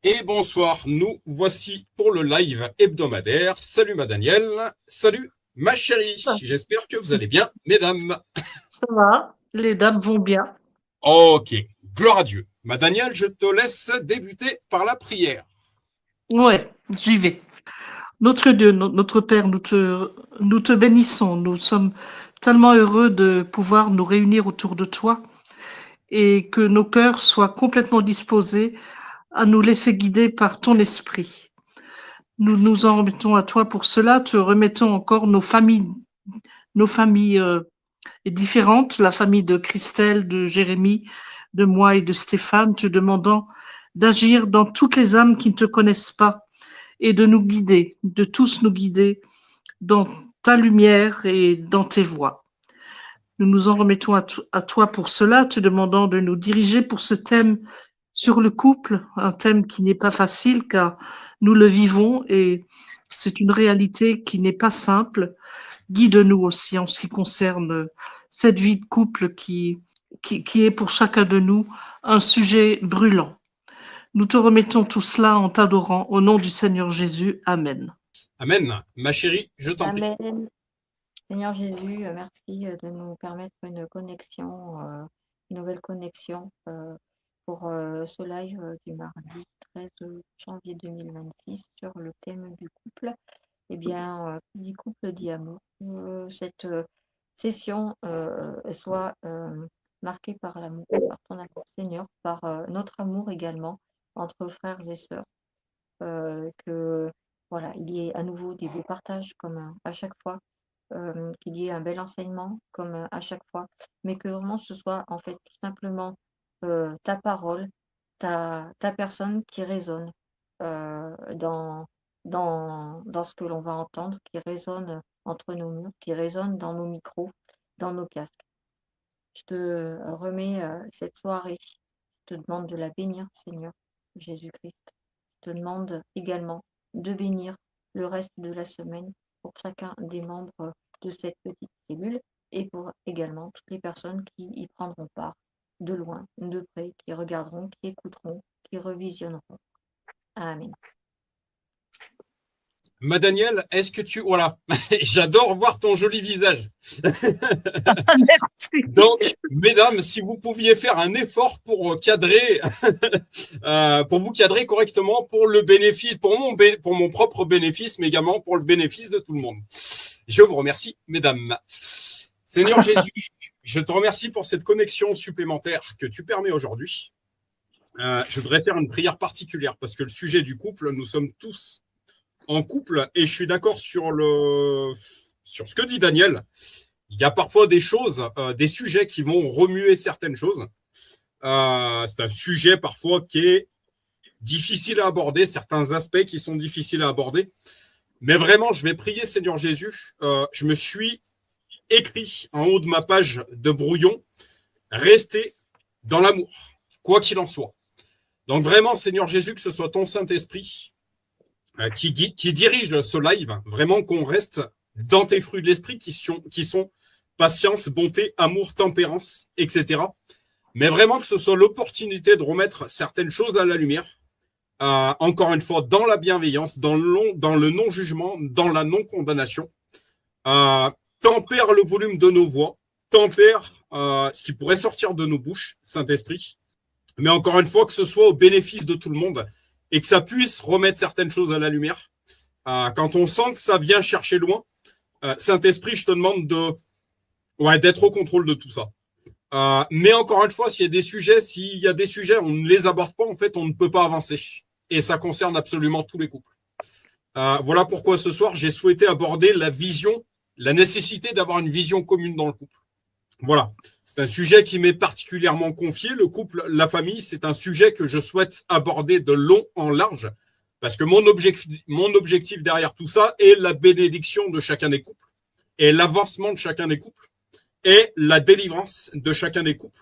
Et bonsoir, nous voici pour le live hebdomadaire. Salut ma Danielle, salut ma chérie, Ça j'espère que vous allez bien, mesdames. va, les dames vont bien. Ok, gloire à Dieu. Ma Danielle, je te laisse débuter par la prière. Ouais, j'y vais. Notre Dieu, notre Père, nous te bénissons. Nous sommes tellement heureux de pouvoir nous réunir autour de toi et que nos cœurs soient complètement disposés à nous laisser guider par ton esprit. Nous nous en remettons à toi pour cela. Te remettons encore nos familles différentes, la famille de Christelle, de Jérémie, de moi et de Stéphane, te demandant d'agir dans toutes les âmes qui ne te connaissent pas et de nous guider, de tous nous guider dans ta lumière et dans tes voies. Nous nous en remettons à toi pour cela, te demandant de nous diriger pour ce thème sur le couple, un thème qui n'est pas facile car nous le vivons et c'est une réalité qui n'est pas simple. Guide-nous aussi en ce qui concerne cette vie de couple qui est pour chacun de nous un sujet brûlant. Nous te remettons tout cela en t'adorant au nom du Seigneur Jésus. Amen. Amen. Ma chérie, je t'en prie. Amen. Seigneur Jésus, merci de nous permettre une connexion, une nouvelle connexion pour ce live du mardi 13 janvier 2026 sur le thème du couple. Eh bien, qui dit couple dit amour. Cette session soit marquée par l'amour, par ton amour, Seigneur, par notre amour également entre frères et sœurs. Que voilà, il y ait à nouveau des beaux partages comme à chaque fois, qu'il y ait un bel enseignement comme à chaque fois, mais que vraiment ce soit en fait tout simplement ta parole, ta personne qui résonne dans ce que l'on va entendre, qui résonne entre nos murs, qui résonne dans nos micros, dans nos casques. Je te remets cette soirée, je te demande de la bénir, Seigneur Jésus-Christ. Je te demande également de bénir le reste de la semaine pour chacun des membres de cette petite cellule et pour également toutes les personnes qui y prendront part, de loin, de près, qui regarderont, qui écouteront, qui revisionneront. Amen. Ma Danielle, est-ce que tu... Voilà, j'adore voir ton joli visage. Merci. Donc, mesdames, si vous pouviez faire un effort pour cadrer, pour vous cadrer correctement pour le bénéfice, pour mon propre bénéfice, mais également pour le bénéfice de tout le monde. Je vous remercie, mesdames. Seigneur Jésus, je te remercie pour cette connexion supplémentaire que tu permets aujourd'hui. Je voudrais faire une prière particulière parce que le sujet du couple, nous sommes tous en couple et je suis d'accord sur ce que dit Daniel. Il y a parfois des choses, des sujets qui vont remuer certaines choses. C'est un sujet parfois qui est difficile à aborder, certains aspects qui sont difficiles à aborder. Mais vraiment, je vais prier, Seigneur Jésus. Je me suis écrit en haut de ma page de brouillon, restez dans l'amour, quoi qu'il en soit. Donc vraiment, Seigneur Jésus, que ce soit ton Saint-Esprit qui dirige ce live, vraiment qu'on reste dans tes fruits de l'esprit qui sont patience, bonté, amour, tempérance, etc. Mais vraiment que ce soit l'opportunité de remettre certaines choses à la lumière, encore une fois, dans la bienveillance, dans le non-jugement, dans la non-condamnation. Tempère le volume de nos voix, tempère ce qui pourrait sortir de nos bouches, Saint-Esprit. Mais encore une fois, que ce soit au bénéfice de tout le monde et que ça puisse remettre certaines choses à la lumière. Quand on sent que ça vient chercher loin, Saint-Esprit, je te demande d'être au contrôle de tout ça. Mais encore une fois, s'il y a des sujets, on ne les aborde pas, en fait, on ne peut pas avancer. Et ça concerne absolument tous les couples. Voilà pourquoi ce soir, j'ai souhaité aborder la nécessité d'avoir une vision commune dans le couple. Voilà, c'est un sujet qui m'est particulièrement confié. Le couple, la famille, c'est un sujet que je souhaite aborder de long en large. Parce que mon objectif derrière tout ça est la bénédiction de chacun des couples et l'avancement de chacun des couples et la délivrance de chacun des couples.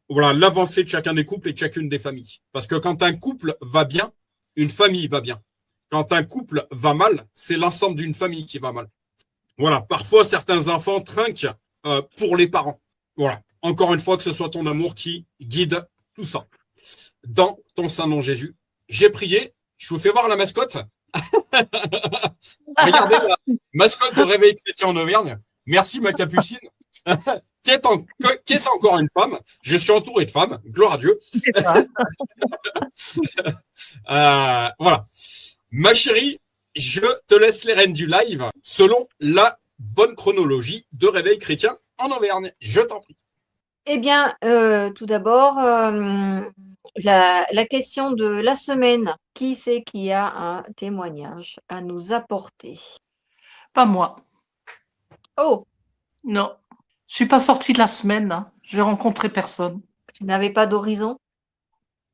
Voilà, l'avancée de chacun des couples et de chacune des familles. Parce que quand un couple va bien, une famille va bien. Quand un couple va mal, c'est l'ensemble d'une famille qui va mal. Voilà, parfois certains enfants trinquent pour les parents. Voilà, encore une fois, que ce soit ton amour qui guide tout ça. dans ton saint nom Jésus. J'ai prié. Je vous fais voir la mascotte. Regardez la mascotte de Réveil Chrétien en Auvergne. Merci ma capucine. qui est encore une femme. Je suis entouré de femmes. Gloire à Dieu. Voilà. Ma chérie, je te laisse les rênes du live selon la bonne chronologie de Réveil Chrétien en Auvergne. Je t'en prie. Eh bien, tout d'abord, la question de la semaine. Qui c'est qui a un témoignage à nous apporter? Pas moi. Oh, Non. Je suis pas sortie de la semaine. Hein. J'ai rencontré personne. tu n'avais pas d'horizon?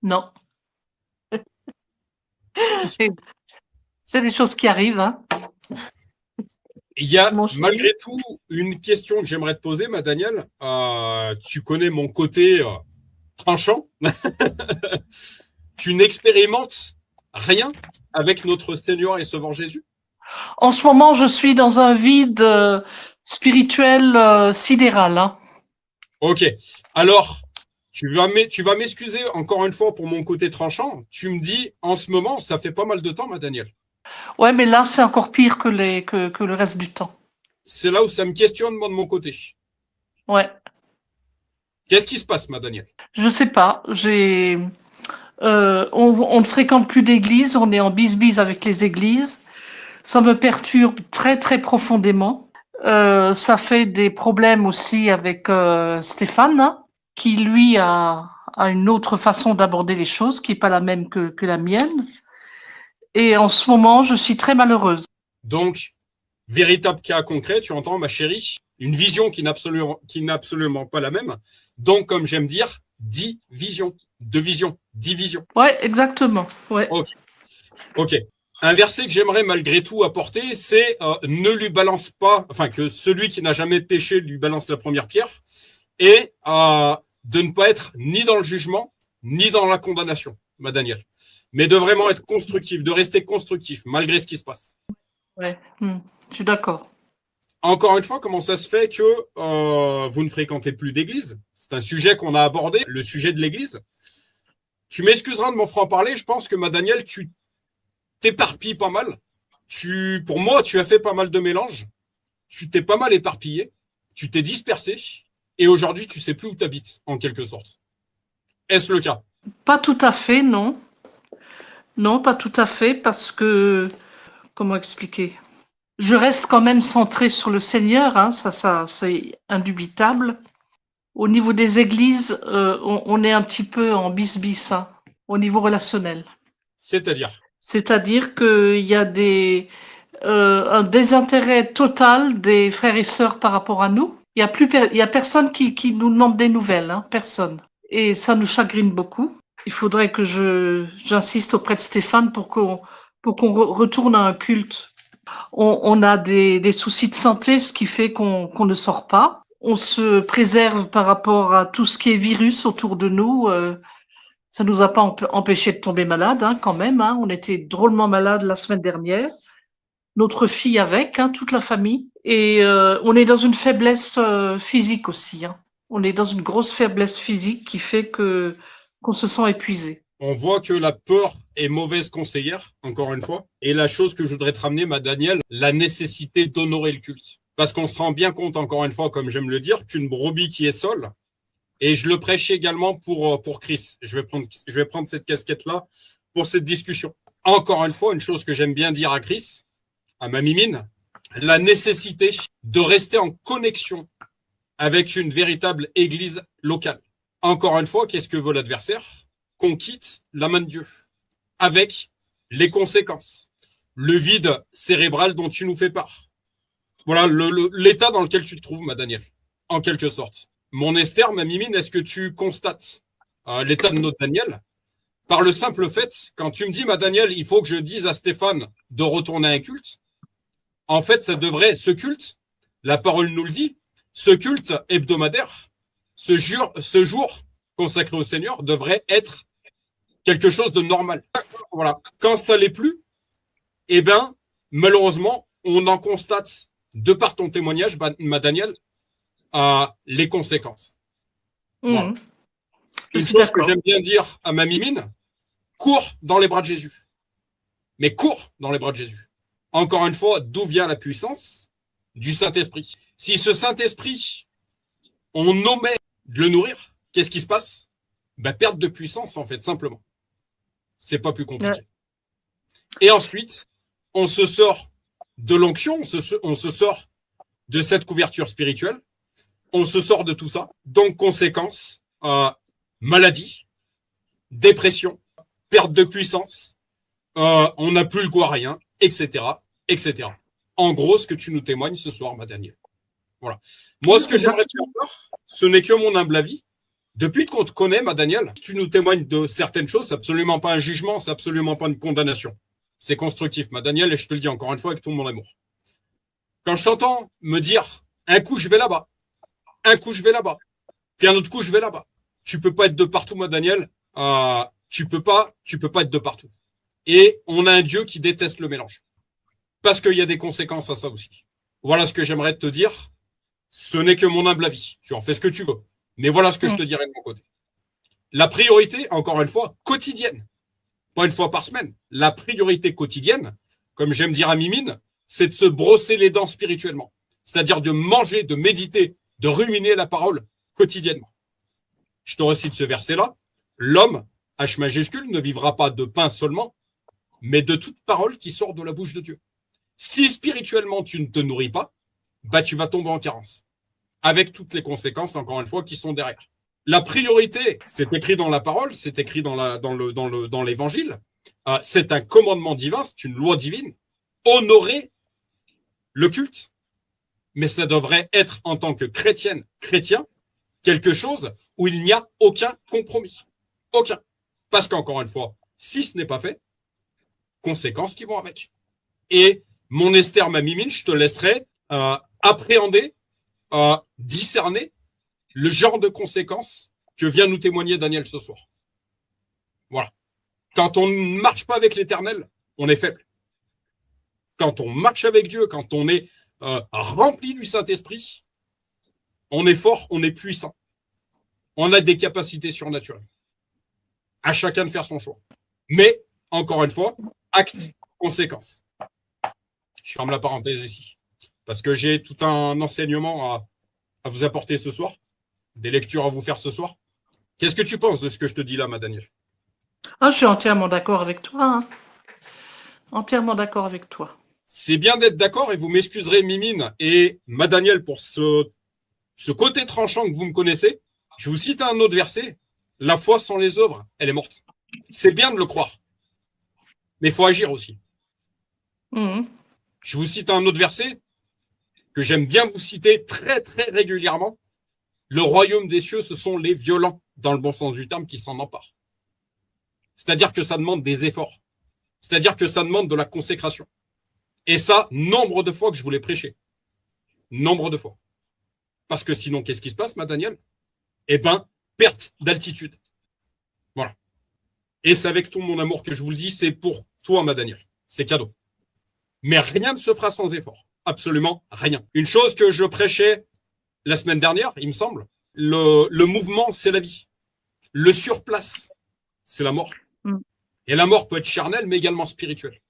Non. C'est des choses qui arrivent. Hein. Il y a Mon chéri. malgré tout une question que j'aimerais te poser, ma Danielle. Tu connais mon côté tranchant. Tu n'expérimentes rien avec notre Seigneur et Sauveur Jésus? En ce moment, je suis dans un vide spirituel sidéral. Hein. Ok. Alors, tu vas m'excuser encore une fois pour mon côté tranchant. Tu me dis, en ce moment, ça fait pas mal de temps, ma Danielle. Ouais, mais là, c'est encore pire que le reste du temps. C'est là où ça me questionne, moi, de mon côté. Ouais. Qu'est-ce qui se passe, ma Danielle? Je sais pas. On ne fréquente plus d'église. On est en bise-bise avec les églises. Ça me perturbe très, très profondément. Ça fait des problèmes aussi avec Stéphane, hein, qui lui a une autre façon d'aborder les choses, qui n'est pas la même que la mienne. Et en ce moment, je suis très malheureuse. Donc, véritable cas concret, tu entends, ma chérie, une vision qui n'est absolument pas la même. Donc, comme j'aime dire, 10 visions, 2 visions, 10 visions. Ouais, exactement. Ouais. Ok. Un verset que j'aimerais malgré tout apporter, c'est ne lui balance pas, enfin que celui qui n'a jamais péché lui balance la première pierre, et de ne pas être ni dans le jugement, ni dans la condamnation, ma Danielle, mais de vraiment être constructif, de rester constructif malgré ce qui se passe. Ouais. Je suis d'accord. Encore une fois, comment ça se fait que vous ne fréquentez plus d'église? C'est un sujet qu'on a abordé, le sujet de l'église. Tu m'excuseras de m'en franc-parler, je pense que ma Danielle, tu t'éparpilles pas mal. Pour moi, tu as fait pas mal de mélanges. Tu t'es pas mal éparpillé. Tu t'es dispersé. Et aujourd'hui, tu sais plus où tu habites, en quelque sorte. Est-ce le cas? Pas tout à fait, non. Non, pas tout à fait, parce que, comment expliquer? Je reste quand même centrée sur le Seigneur, hein, ça, c'est indubitable. Au niveau des églises, on est un petit peu en bis-bis, hein, au niveau relationnel. C'est-à-dire qu'il y a un désintérêt total des frères et sœurs par rapport à nous. Il y a personne qui nous demande des nouvelles, hein, personne. Et ça nous chagrine beaucoup. Il faudrait que j'insiste auprès de Stéphane pour qu'on retourne à un culte. On a des soucis de santé, ce qui fait qu'on ne sort pas. On se préserve par rapport à tout ce qui est virus autour de nous. Ça nous a pas empêché de tomber malade, hein, quand même. Hein. On était drôlement malade la semaine dernière. Notre fille avec, hein, toute la famille. Et on est dans une faiblesse physique aussi. Hein. On est dans une grosse faiblesse physique qui fait qu'on se sent épuisé. On voit que la peur est mauvaise conseillère, encore une fois. Et la chose que je voudrais te ramener, ma Danielle, la nécessité d'honorer le culte. Parce qu'on se rend bien compte, encore une fois, comme j'aime le dire, qu'une brebis qui est seule, et je le prêche également pour Chris. Je vais prendre cette casquette-là pour cette discussion. Encore une fois, une chose que j'aime bien dire à Chris, à ma mimine, la nécessité de rester en connexion avec une véritable église locale. Encore une fois, qu'est-ce que veut l'adversaire? Qu'on quitte la main de Dieu, avec les conséquences. Le vide cérébral dont tu nous fais part. Voilà l'état dans lequel tu te trouves, ma Danielle, en quelque sorte. Mon Esther, ma mimine, est-ce que tu constates l'état de notre Danielle? Par le simple fait, quand tu me dis, ma Danielle, il faut que je dise à Stéphane de retourner à un culte, en fait, ce culte, la parole nous le dit, ce culte hebdomadaire, ce jour consacré au Seigneur devrait être quelque chose de normal. Voilà. Quand ça l'est plus, eh bien, malheureusement, on en constate, de par ton témoignage, ma Danielle, les conséquences. Voilà. une chose que j'aime bien dire à ma mimine, cours dans les bras de Jésus. Mais cours dans les bras de Jésus. Encore une fois, d'où vient la puissance? Du Saint-Esprit. Si ce Saint-Esprit, on omet de le nourrir, qu'est-ce qui se passe? Perte de puissance, en fait, simplement. C'est pas plus compliqué. Ouais. Et ensuite, on se sort de l'onction, on se sort de cette couverture spirituelle, on se sort de tout ça. Donc, conséquence, maladie, dépression, perte de puissance, on n'a plus le goût à rien, etc., etc. En gros, ce que tu nous témoignes ce soir, ma Danielle. Voilà. Moi, ce que j'aimerais te faire, ce n'est que mon humble avis. Depuis qu'on te connaît, ma Danielle, tu nous témoignes de certaines choses, c'est absolument pas un jugement, c'est absolument pas une condamnation. C'est constructif, ma Danielle, et je te le dis encore une fois avec tout mon amour. Quand je t'entends me dire, un coup je vais là-bas, un coup je vais là-bas, puis un autre coup je vais là-bas. Tu peux pas être de partout, ma Danielle. Tu peux pas être de partout. Et on a un Dieu qui déteste le mélange. Parce qu'il y a des conséquences à ça aussi. Voilà ce que j'aimerais te dire. Ce n'est que mon humble avis. Tu en fais ce que tu veux. Mais voilà ce que je te dirais de mon côté. La priorité, encore une fois, quotidienne. Pas une fois par semaine. La priorité quotidienne, comme j'aime dire à Mimine, c'est de se brosser les dents spirituellement. C'est-à-dire de manger, de méditer, de ruminer la parole quotidiennement. Je te récite ce verset-là. L'homme, H majuscule, ne vivra pas de pain seulement, mais de toute parole qui sort de la bouche de Dieu. Si spirituellement tu ne te nourris pas, tu vas tomber en carence. Avec toutes les conséquences, encore une fois, qui sont derrière. La priorité, c'est écrit dans la parole, c'est écrit dans l'évangile. C'est un commandement divin, c'est une loi divine. Honorer le culte. Mais ça devrait être, en tant que chrétien, quelque chose où il n'y a aucun compromis. Aucun. Parce qu'encore une fois, si ce n'est pas fait, conséquences qui vont avec. Et mon Esther, ma Mimine, je te laisserai appréhender, discerner le genre de conséquences que vient nous témoigner Daniel ce soir. Voilà. Quand on ne marche pas avec l'Éternel, on est faible. Quand on marche avec Dieu, quand on est rempli du Saint-Esprit, on est fort, on est puissant. On a des capacités surnaturelles. À chacun de faire son choix. Mais, encore une fois, acte, conséquence. Je ferme la parenthèse ici. Parce que j'ai tout un enseignement à vous apporter ce soir, des lectures à vous faire ce soir. Qu'est-ce que tu penses de ce que je te dis là, ma Danielle? Je suis entièrement d'accord avec toi. Hein. Entièrement d'accord avec toi. C'est bien d'être d'accord et vous m'excuserez, Mimine et ma Danielle, pour ce côté tranchant que vous me connaissez. Je vous cite un autre verset. La foi sans les œuvres, elle est morte. C'est bien de le croire. Mais il faut agir aussi. Je vous cite un autre verset que j'aime bien vous citer très, très régulièrement. Le royaume des cieux, ce sont les violents, dans le bon sens du terme, qui s'en emparent. C'est-à-dire que ça demande des efforts. C'est-à-dire que ça demande de la consécration. Et ça, nombre de fois que je vous l'ai prêché. Nombre de fois. Parce que sinon, qu'est-ce qui se passe, ma Danielle? Perte d'altitude. Voilà. Et c'est avec tout mon amour que je vous le dis, c'est pour toi, ma Danielle. C'est cadeau. Mais rien ne se fera sans effort. Absolument rien. Une chose que je prêchais la semaine dernière, il me semble, le mouvement, c'est la vie. Le surplace, c'est la mort. Et la mort peut être charnelle, mais également spirituelle.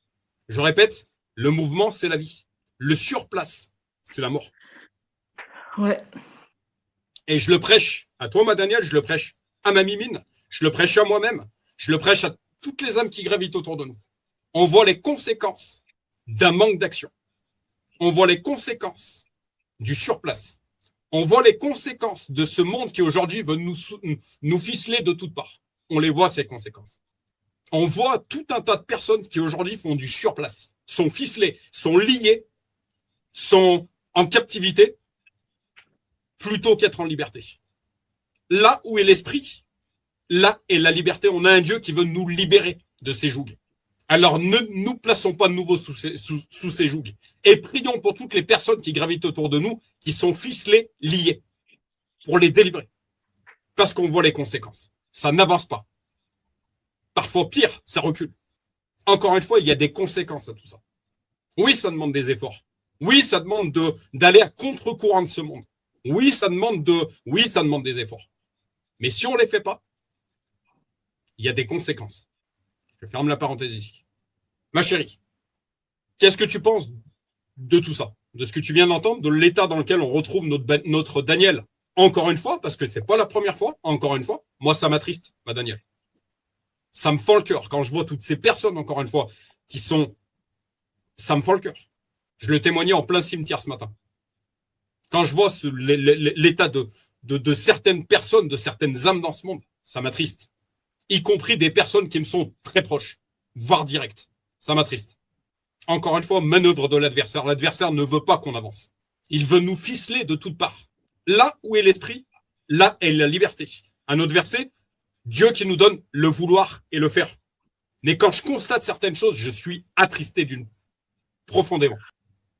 Je répète, le mouvement, c'est la vie. Le surplace, c'est la mort. Ouais. Et je le prêche à toi, ma Danielle, je le prêche à ma Mimine, je le prêche à moi-même, je le prêche à toutes les âmes qui gravitent autour de nous. On voit les conséquences d'un manque d'action. On voit les conséquences du surplace. On voit les conséquences de ce monde qui aujourd'hui veut nous ficeler de toutes parts. On les voit, ces conséquences. On voit tout un tas de personnes qui aujourd'hui font du surplace, sont ficelées, sont liées, sont en captivité, plutôt qu'être en liberté. Là où est l'esprit, là est la liberté. On a un Dieu qui veut nous libérer de ces jougs. Alors ne nous plaçons pas de nouveau sous ces jougs. Et prions pour toutes les personnes qui gravitent autour de nous, qui sont ficelées, liées, pour les délivrer. Parce qu'on voit les conséquences. Ça n'avance pas. Parfois pire, ça recule. Encore une fois, il y a des conséquences à tout ça. Oui, ça demande des efforts. Oui, ça demande d'aller à contre-courant de ce monde. Oui, ça demande des efforts. Mais si on ne les fait pas, il y a des conséquences. Je ferme la parenthèse ici. Ma chérie, qu'est-ce que tu penses de tout ça, de ce que tu viens d'entendre, de l'état dans lequel on retrouve notre Daniel, encore une fois, parce que c'est pas la première fois, encore une fois. Moi, ça m'attriste, ma Daniel. Ça me fend le cœur quand je vois toutes ces personnes, encore une fois, qui sont... Ça me fend le cœur. Je le témoignais en plein cimetière ce matin. Quand je vois l'état de certaines personnes, de certaines âmes dans ce monde, ça m'attriste. Y compris des personnes qui me sont très proches, voire directes. Ça m'attriste. Encore une fois, manœuvre de l'adversaire. L'adversaire ne veut pas qu'on avance. Il veut nous ficeler de toutes parts. Là où est l'esprit, là est la liberté. Un autre verset, Dieu qui nous donne le vouloir et le faire. Mais quand je constate certaines choses, je suis attristé profondément.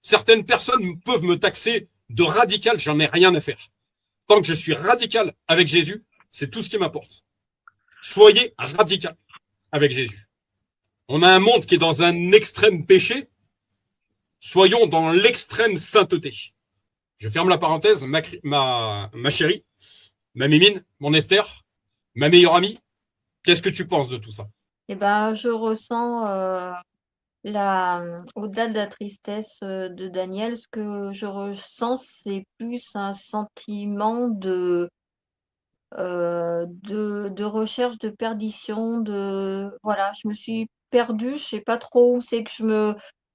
Certaines personnes peuvent me taxer de radical, j'en ai rien à faire. Tant que je suis radical avec Jésus, c'est tout ce qui m'importe. Soyez radical avec Jésus. On a un monde qui est dans un extrême péché. Soyons dans l'extrême sainteté. Je ferme la parenthèse, ma chérie, ma Mimine, mon Esther, ma meilleure amie. Qu'est-ce que tu penses de tout ça? Eh ben, je ressens au-delà de la tristesse de Daniel, ce que je ressens, c'est plus un sentiment de recherche, de perdition, voilà, je me suis perdue, je sais pas trop où c'est que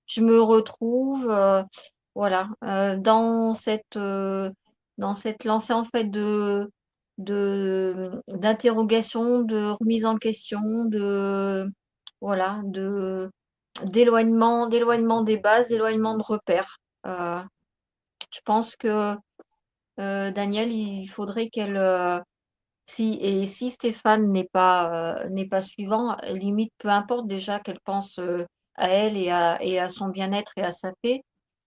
je me retrouve, voilà, dans cette lancée en fait d'interrogation, de remise en question, voilà, d'éloignement des bases, d'éloignement de repères. Je pense que Daniel, il faudrait qu'elle si Stéphane n'est pas suivant, limite, peu importe déjà qu'elle pense à elle et à son bien-être et à sa paix,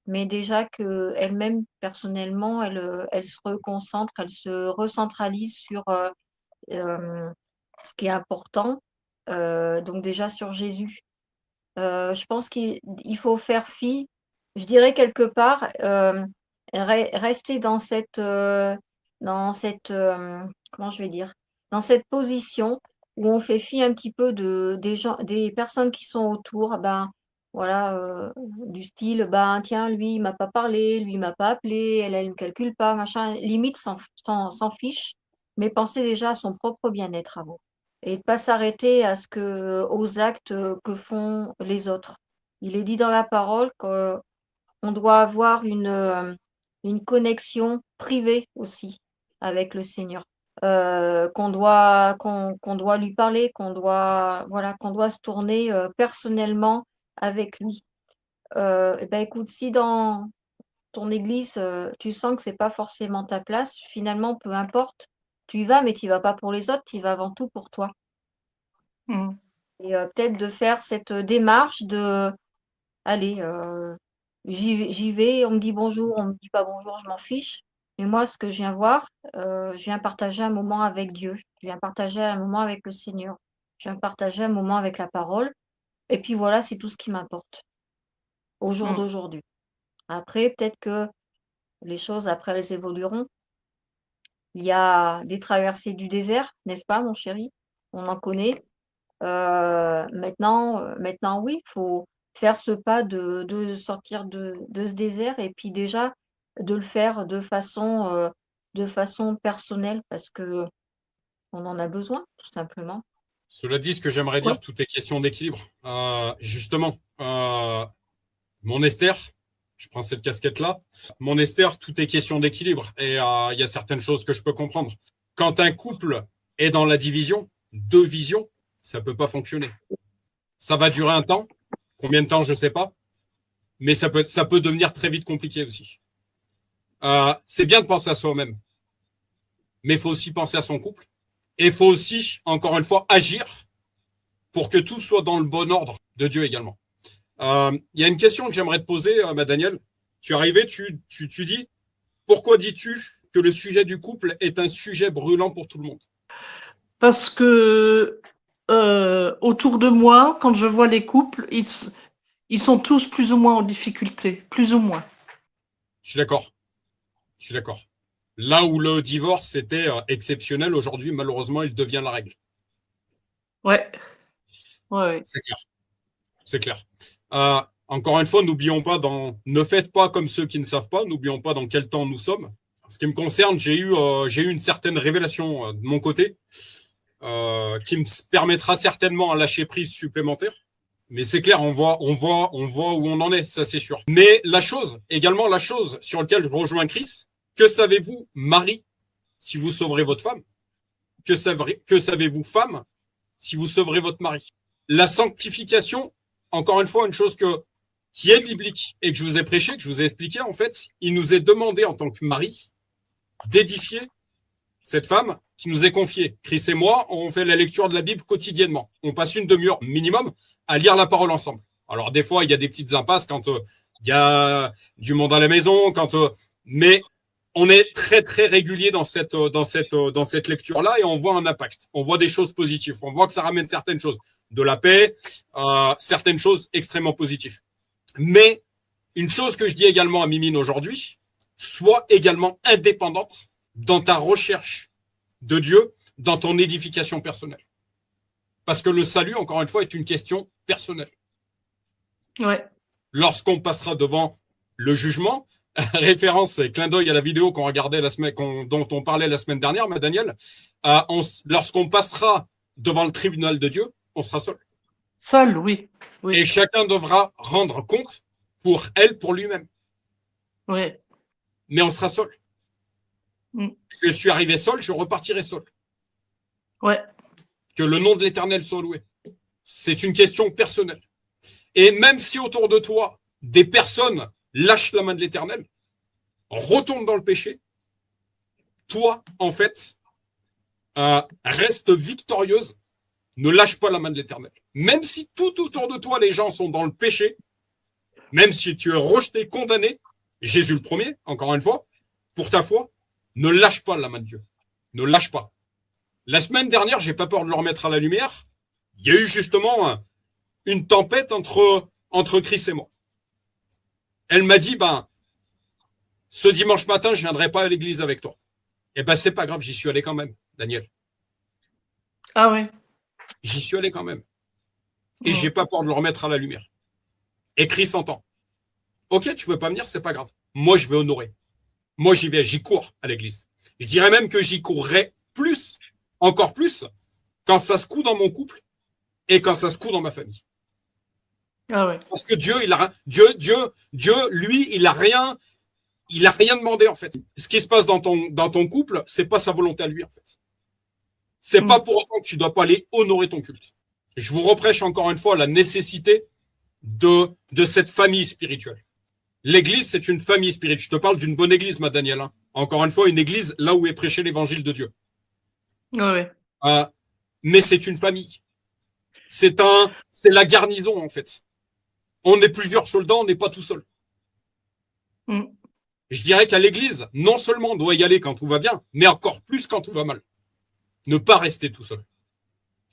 mais déjà qu'elle-même, personnellement, elle se reconcentre, elle se recentralise sur ce qui est important, donc déjà sur Jésus. Je pense qu'il faut faire fi, je dirais quelque part, rester dans cette comment je vais dire? Dans cette position où on fait fi un petit peu des gens, des personnes qui sont autour, ben, voilà, du style, ben, tiens, lui, il m'a pas parlé, lui, il m'a pas appelé, elle me calcule pas, machin. Limite s'en fiche, mais penser déjà à son propre bien-être avant et de pas s'arrêter aux actes que font les autres. Il est dit dans la parole qu'on doit avoir une connexion privée aussi avec le Seigneur. Qu'on doit lui parler, voilà, qu'on doit se tourner personnellement avec lui. Eh ben écoute, si dans ton église, tu sens que c'est pas forcément ta place, finalement, peu importe, tu y vas, mais tu y vas pas pour les autres, tu y vas avant tout pour toi. Mm. Et peut-être de faire cette démarche allez, j'y vais, on me dit bonjour, on me dit pas bonjour, je m'en fiche. Mais moi, ce que je viens voir, je viens partager un moment avec Dieu. Je viens partager un moment avec le Seigneur. Je viens partager un moment avec la parole. Et puis voilà, c'est tout ce qui m'importe au jour Mm. d'aujourd'hui. Après, peut-être que les choses, après, elles évolueront. Il y a des traversées du désert, n'est-ce pas, mon chéri? On en connaît. Maintenant, oui, il faut faire ce pas de sortir de ce désert et puis déjà de le faire de façon personnelle parce que on en a besoin, tout simplement. Cela dit, ce que j'aimerais Oui. dire, tout est question d'équilibre. Justement, mon Esther, je prends cette casquette-là. Mon Esther, tout est question d'équilibre. Et il y a certaines choses que je peux comprendre. Quand un couple est dans la division, deux visions, ça peut pas fonctionner. Ça va durer un temps. Combien de temps, je sais pas. Mais ça peut devenir très vite compliqué aussi. C'est bien de penser à soi-même. Mais il faut aussi penser à son couple. Et il faut aussi, encore une fois, agir pour que tout soit dans le bon ordre de Dieu également. Il y a une question que j'aimerais te poser, ma Daniel. Tu es arrivé, tu dis, pourquoi dis-tu que le sujet du couple est un sujet brûlant pour tout le monde? Parce que autour de moi, quand je vois les couples, ils sont tous plus ou moins en difficulté, plus ou moins. Je suis d'accord. Je suis d'accord. Là où le divorce était exceptionnel, aujourd'hui, malheureusement, il devient la règle. Ouais. Ouais. C'est clair. C'est clair. Encore une fois, n'oublions pas, ne faites pas comme ceux qui ne savent pas, n'oublions pas dans quel temps nous sommes. En ce qui me concerne, j'ai eu une certaine révélation de mon côté qui me permettra certainement un lâcher prise supplémentaire. Mais c'est clair, on voit où on en est, ça c'est sûr. Mais la chose sur laquelle je rejoins Chris, que savez-vous, mari, si vous sauverez votre femme? Que savez-vous, femme, si vous sauverez votre mari? La sanctification, encore une fois, une chose qui est biblique et que je vous ai prêché, que je vous ai expliqué, en fait, il nous est demandé en tant que mari d'édifier cette femme qui nous est confiée. Chris et moi, on fait la lecture de la Bible quotidiennement. On passe une demi-heure minimum à lire la parole ensemble. Alors, des fois, il y a des petites impasses quand il y a du monde à la maison, mais on est très, très régulier dans cette lecture-là et on voit un impact. On voit des choses positives. On voit que ça ramène certaines choses. De la paix, certaines choses extrêmement positives. Mais une chose que je dis également à Mimine aujourd'hui, sois également indépendante dans ta recherche de Dieu, dans ton édification personnelle. Parce que le salut, encore une fois, est une question personnelle. Ouais. Lorsqu'on passera devant le jugement, référence et clin d'œil à la vidéo qu'on regardait dont on parlait la semaine dernière, ma Daniel, lorsqu'on passera devant le tribunal de Dieu, on sera seul. Seul, oui. Et chacun devra rendre compte pour lui-même. Oui. Mais on sera seul. Je suis arrivé seul, je repartirai seul. Ouais. Que le nom de l'Éternel soit loué. C'est une question personnelle. Et même si autour de toi, des personnes lâchent la main de l'Éternel, retournent dans le péché, toi, en fait, reste victorieuse, ne lâche pas la main de l'Éternel. Même si tout autour de toi, les gens sont dans le péché, même si tu es rejeté, condamné, Jésus le premier, encore une fois, pour ta foi, ne lâche pas la main de Dieu. Ne lâche pas. La semaine dernière, j'ai pas peur de le remettre à la lumière. Il y a eu justement une tempête entre Chris et moi. Elle m'a dit, ce dimanche matin, je viendrai pas à l'église avec toi. Eh ben, c'est pas grave, j'y suis allé quand même, Daniel. Ah oui. J'y suis allé quand même. Et j'ai pas peur de le remettre à la lumière. Et Chris entend. Ok, tu veux pas venir, c'est pas grave. Moi, je vais honorer. Moi, j'y cours à l'église. Je dirais même que j'y courrais encore plus, quand ça se coud dans mon couple et quand ça se coud dans ma famille. Ah ouais. Parce que Dieu, lui, il a rien demandé, en fait. Ce qui se passe dans ton couple, c'est pas sa volonté à lui, en fait. C'est pas pour autant que tu dois pas aller honorer ton culte. Je vous reprêche encore une fois la nécessité de cette famille spirituelle. L'église, c'est une famille spirituelle. Je te parle d'une bonne église, ma Danielle. Encore une fois, une église là où est prêché l'évangile de Dieu. Ouais. Mais c'est une famille. C'est la garnison, en fait. On est plusieurs soldats, on n'est pas tout seul. Je dirais qu'à l'église, non seulement on doit y aller quand tout va bien, mais encore plus quand tout va mal. Ne pas rester tout seul.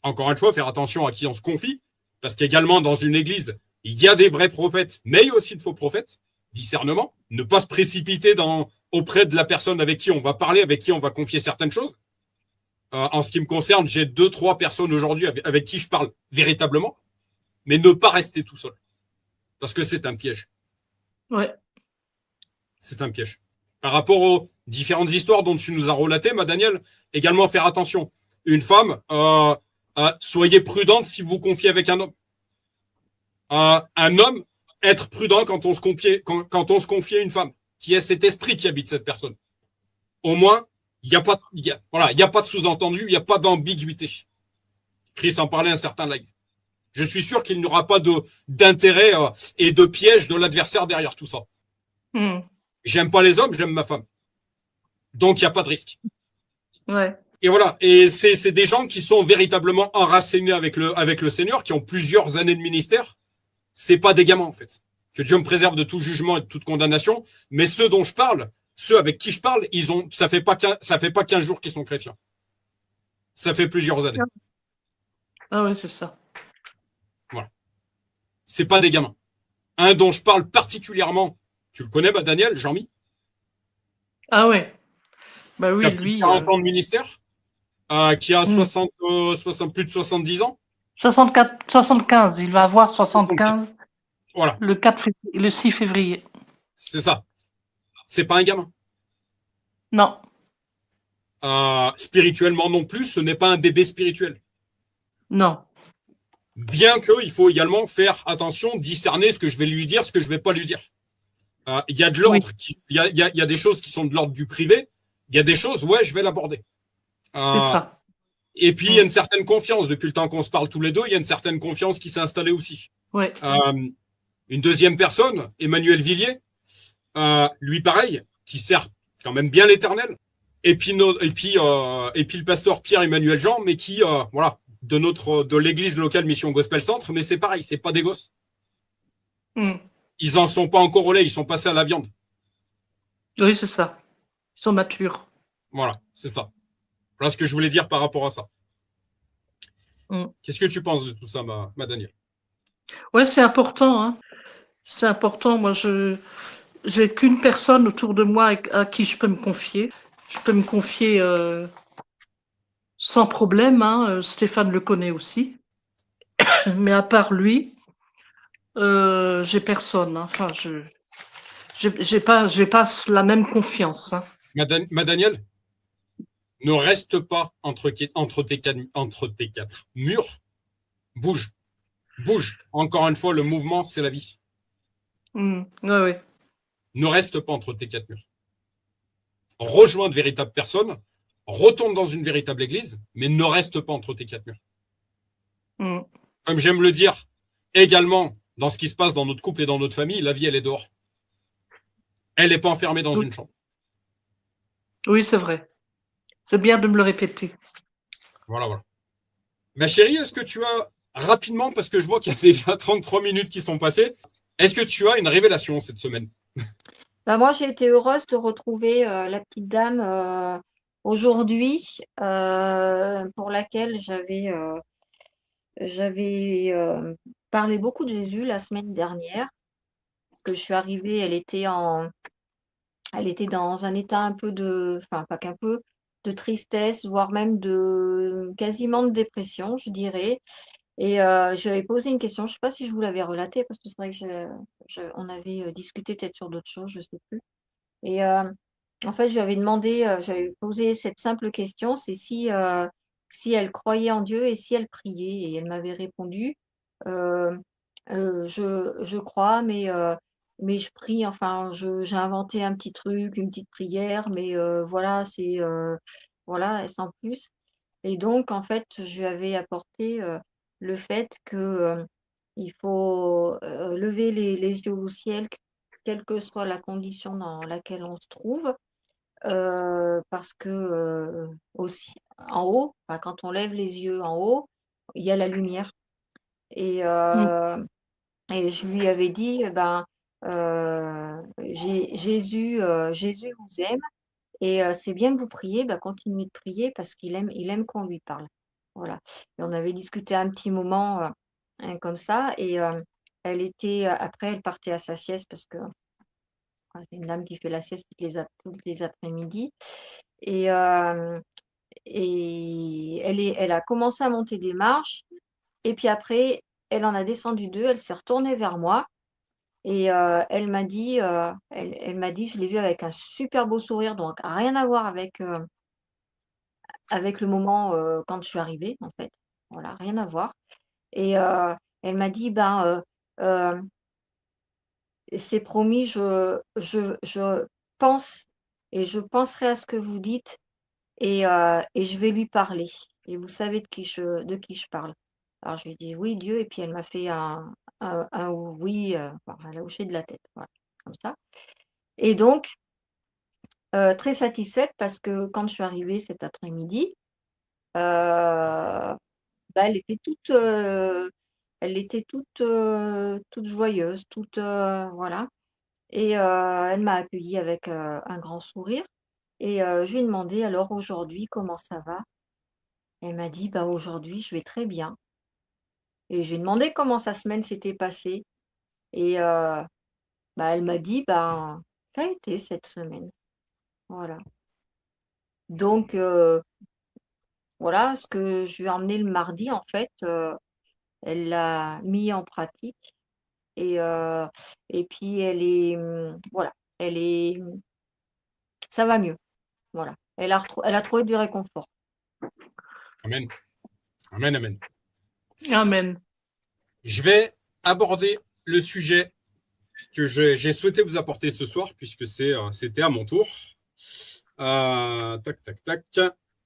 Encore une fois, faire attention à qui on se confie, parce qu'également dans une église, il y a des vrais prophètes, mais il y a aussi de faux prophètes. Discernement, ne pas se précipiter auprès de la personne avec qui on va parler, avec qui on va confier certaines choses. En ce qui me concerne, j'ai 2-3 personnes aujourd'hui avec qui je parle véritablement, mais ne pas rester tout seul. Parce que c'est un piège. Ouais. C'est un piège. Par rapport aux différentes histoires dont tu nous as relatées, ma Danielle, également faire attention. Une femme, soyez prudente si vous vous confiez avec un homme. Un homme, être prudent quand on se confie à une femme, qui est cet esprit qui habite cette personne. Au moins, il n'y a pas de sous-entendu, il n'y a pas d'ambiguïté. Chris en parlait un certain live. Je suis sûr qu'il n'y aura pas d'intérêt et de piège de l'adversaire derrière tout ça. J'aime pas les hommes, j'aime ma femme. Donc, il n'y a pas de risque. Ouais. Et voilà. Et c'est des gens qui sont véritablement enracinés avec le Seigneur, qui ont plusieurs années de ministère. C'est pas des gamins, en fait. Que Dieu me préserve de tout jugement et de toute condamnation. Mais ceux dont je parle, ceux avec qui je parle, ça fait pas 15 jours qu'ils sont chrétiens. Ça fait plusieurs années. Ah oui, c'est ça. Voilà. C'est pas des gamins. Un dont je parle particulièrement, tu le connais, Daniel, Jean-Mi? Ah ouais. Bah oui, lui. 40 ans de ministère. qui a Mm. 60, plus de 70 ans. 64, 75, il va avoir 64. 75 Voilà, le 6 février. c'est ça. C'est pas un gamin. Non, Spirituellement non plus, ce n'est pas un bébé spirituel. non. Bien qu'il faut également faire attention, discerner ce que je vais lui dire, ce que je vais pas lui dire. Il y a de Oui, l'ordre, il y a des choses qui sont de l'ordre du privé, il y a des choses, ouais, je vais l'aborder. c'est Euh, ça. et puis, il y Mm. a une certaine confiance. Depuis le temps qu'on se parle tous les deux, il y a une certaine confiance qui s'est installée aussi. Ouais. Une deuxième personne, Emmanuel Villiers, lui pareil, qui sert quand même bien l'Éternel. Et puis, et puis le pasteur Pierre-Emmanuel Jean, mais qui, voilà, de l'église locale Mission Gospel Centre, mais c'est pareil, c'est pas des gosses. Mm. Ils en sont pas encore au lait, ils sont passés à la viande. Oui, c'est ça. Ils sont matures. Voilà, c'est ça. Voilà ce que je voulais dire par rapport à ça. Mm. Qu'est-ce que tu penses de tout ça, ma Danielle? Ouais, c'est important, hein. C'est important. Moi, j'ai qu'une personne autour de moi à qui je peux me confier. Je peux me confier sans problème, hein. Stéphane le connaît aussi. Mais à part lui, j'ai personne, hein. Enfin, j'ai pas la même confiance, hein. Ma Danielle, ne reste pas entre tes quatre murs. Bouge, bouge. Encore une fois, le mouvement, c'est la vie. Mm. Ouais, ouais. Ne reste pas entre tes quatre murs. Rejoins de véritables personnes, retourne dans une véritable église, mais ne reste pas entre tes quatre murs. Mm. Comme j'aime le dire également dans ce qui se passe dans notre couple et dans notre famille, la vie, elle est dehors. Elle n'est pas enfermée dans Oui, une chambre. oui, c'est vrai. C'est bien de me le répéter. Voilà, voilà. Ma chérie, est-ce que tu as rapidement, parce que je vois qu'il y a déjà 33 minutes qui sont passées, est-ce que tu as une révélation cette semaine? Bah, moi, j'ai été heureuse de retrouver la petite dame aujourd'hui, pour laquelle j'avais parlé beaucoup de Jésus la semaine dernière. Que je suis arrivée, elle était dans un état un peu enfin pas qu'un peu, de tristesse, voire même quasiment de dépression, je dirais. Et je lui avais posé une question, je ne sais pas si je vous l'avais relatée parce que c'est vrai que on avait discuté peut-être sur d'autres choses, je ne sais plus. Et en fait, je lui avais demandé, j'avais posé cette simple question, c'est si elle croyait en Dieu et si elle priait. Et elle m'avait répondu, heu je crois, mais je prie, enfin, j'ai inventé un petit truc, une petite prière, mais voilà, voilà, sans plus. Et donc, en fait, je lui avais apporté le fait que il faut lever les yeux au ciel, quelle que soit la condition dans laquelle on se trouve, parce que aussi en haut, enfin, quand on lève les yeux en haut, il y a la lumière. Et, Mm. et je lui avais dit, ben, Jésus vous aime. Et c'est bien que vous priez, bah, continuez de prier parce qu'il aime qu'on lui parle. Voilà. Et on avait discuté un petit moment, comme ça. Et après elle partait à sa sieste parce que, c'est une dame qui fait la sieste toutes les après-midi. Et elle a commencé à monter des marches et puis après, elle en a descendu 2, elle s'est retournée vers moi et elle m'a dit, je l'ai vue avec un super beau sourire, donc rien à voir avec le moment, quand je suis arrivée, en fait. Voilà, rien à voir. Et elle m'a dit: «Ben, c'est promis, je pense et je penserai à ce que vous dites et je vais lui parler et vous savez de qui je parle». Alors je lui ai dit: «Oui, Dieu» et puis elle m'a fait un oui, enfin, elle a hoché de la tête, voilà, comme ça. Et donc très satisfaite parce que quand je suis arrivée cet après-midi, bah, elle était toute joyeuse, voilà. Et elle m'a accueillie avec un grand sourire. Et je lui ai demandé: «Alors aujourd'hui, comment ça va?» Elle m'a dit: «Bah, aujourd'hui, je vais très bien». Et je lui ai demandé comment sa semaine s'était passée et bah, elle m'a dit: «Ben, ça a été cette semaine». Voilà. Donc voilà, ce que je lui ai emmené le mardi, en fait, elle l'a mis en pratique et, euh, et puis voilà, elle est, ça va mieux, voilà. Elle a trouvé du réconfort. Amen. Amen, amen. Amen. Je vais aborder le sujet que j'ai souhaité vous apporter ce soir, puisque c'était à mon tour. Tac, tac, tac.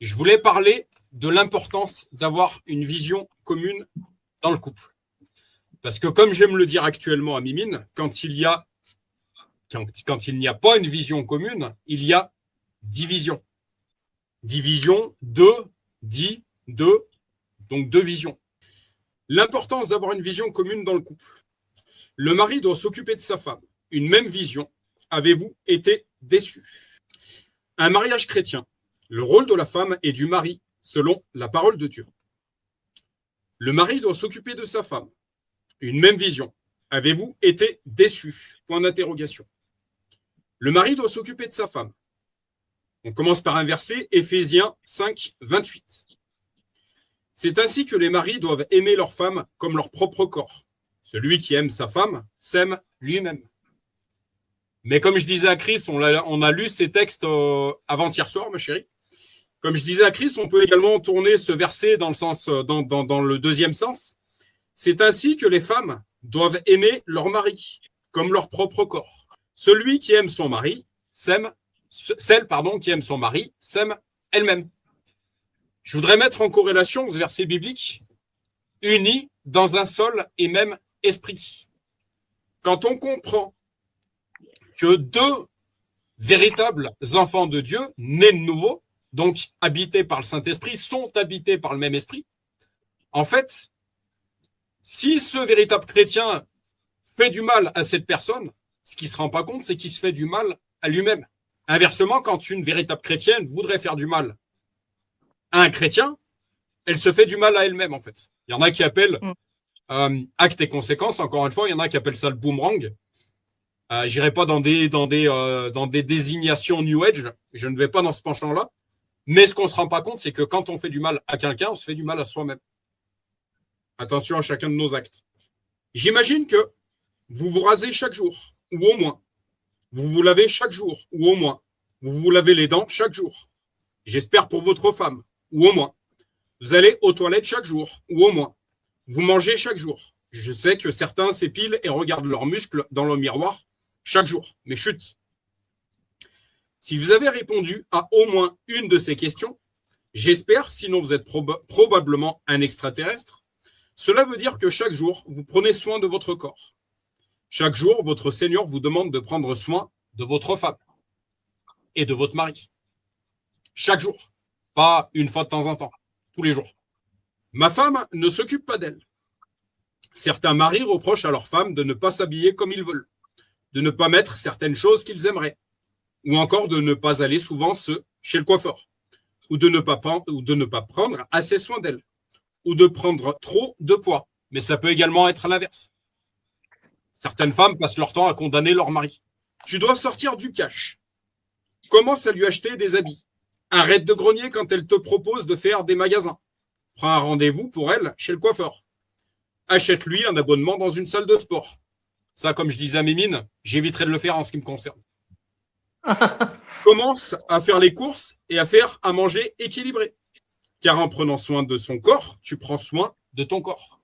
Je voulais parler de l'importance d'avoir une vision commune dans le couple. Parce que comme j'aime le dire actuellement à Mimine, quand il n'y a pas une vision commune, il y a division. Division, deux, donc deux visions. L'importance d'avoir une vision commune dans le couple. Le mari doit s'occuper de sa femme. Une même vision. Avez-vous été déçus? Un mariage chrétien. Le rôle de la femme et du mari selon la parole de Dieu. Le mari doit s'occuper de sa femme. Une même vision. Avez-vous été déçus? Point d'interrogation. Le mari doit s'occuper de sa femme. On commence par un verset, Éphésiens 5, 28. C'est ainsi que les maris doivent aimer leur femme comme leur propre corps. Celui qui aime sa femme s'aime lui-même. Mais comme je disais à Chris, on a lu ces textes avant-hier soir, ma chérie. Comme je disais à Chris, on peut également tourner ce verset dans le deuxième sens. C'est ainsi que les femmes doivent aimer leur mari comme leur propre corps. Celui qui aime son mari celle qui aime son mari s'aime elle-même. Je voudrais mettre en corrélation ce verset biblique, unis dans un seul et même esprit. Quand on comprend que deux véritables enfants de Dieu, nés de nouveau, donc habités par le Saint-Esprit, sont habités par le même esprit, en fait, si ce véritable chrétien fait du mal à cette personne, ce qu'il ne se rend pas compte, c'est qu'il se fait du mal à lui-même. Inversement, quand une véritable chrétienne voudrait faire du mal à un chrétien, elle se fait du mal à elle-même, en fait. Il y en a qui appellent actes et conséquences, encore une fois, il y en a qui appellent ça le boomerang. J'irai pas dans des désignations New Age, je ne vais pas dans ce penchant-là, mais ce qu'on ne se rend pas compte, c'est que quand on fait du mal à quelqu'un, on se fait du mal à soi-même. Attention à chacun de nos actes. J'imagine que vous vous rasez chaque jour, ou au moins. Vous vous lavez chaque jour, ou au moins. Vous vous lavez les dents chaque jour. J'espère pour votre femme, ou au moins. Vous allez aux toilettes chaque jour, ou au moins. Vous mangez chaque jour. Je sais que certains s'épilent et regardent leurs muscles dans le miroir chaque jour. Mais chut. Si vous avez répondu à au moins une de ces questions, j'espère, sinon vous êtes probablement un extraterrestre, cela veut dire que chaque jour, vous prenez soin de votre corps. Chaque jour, votre Seigneur vous demande de prendre soin de votre femme et de votre mari. Chaque jour. Pas une fois de temps en temps. Tous les jours. Ma femme ne s'occupe pas d'elle. Certains maris reprochent à leur femme de ne pas s'habiller comme ils veulent, de ne pas mettre certaines choses qu'ils aimeraient, ou encore de ne pas aller souvent chez le coiffeur, ou de ne pas prendre assez soin d'elle, ou de prendre trop de poids. Mais ça peut également être à l'inverse. Certaines femmes passent leur temps à condamner leur mari. Tu dois sortir du cash. Commence à lui acheter des habits. Arrête de grogner quand elle te propose de faire des magasins. Prends un rendez-vous pour elle chez le coiffeur. Achète-lui un abonnement dans une salle de sport. Ça, comme je disais à Mimine, j'éviterai de le faire en ce qui me concerne. Commence à faire les courses et à faire à manger équilibré. Car en prenant soin de son corps, tu prends soin de ton corps.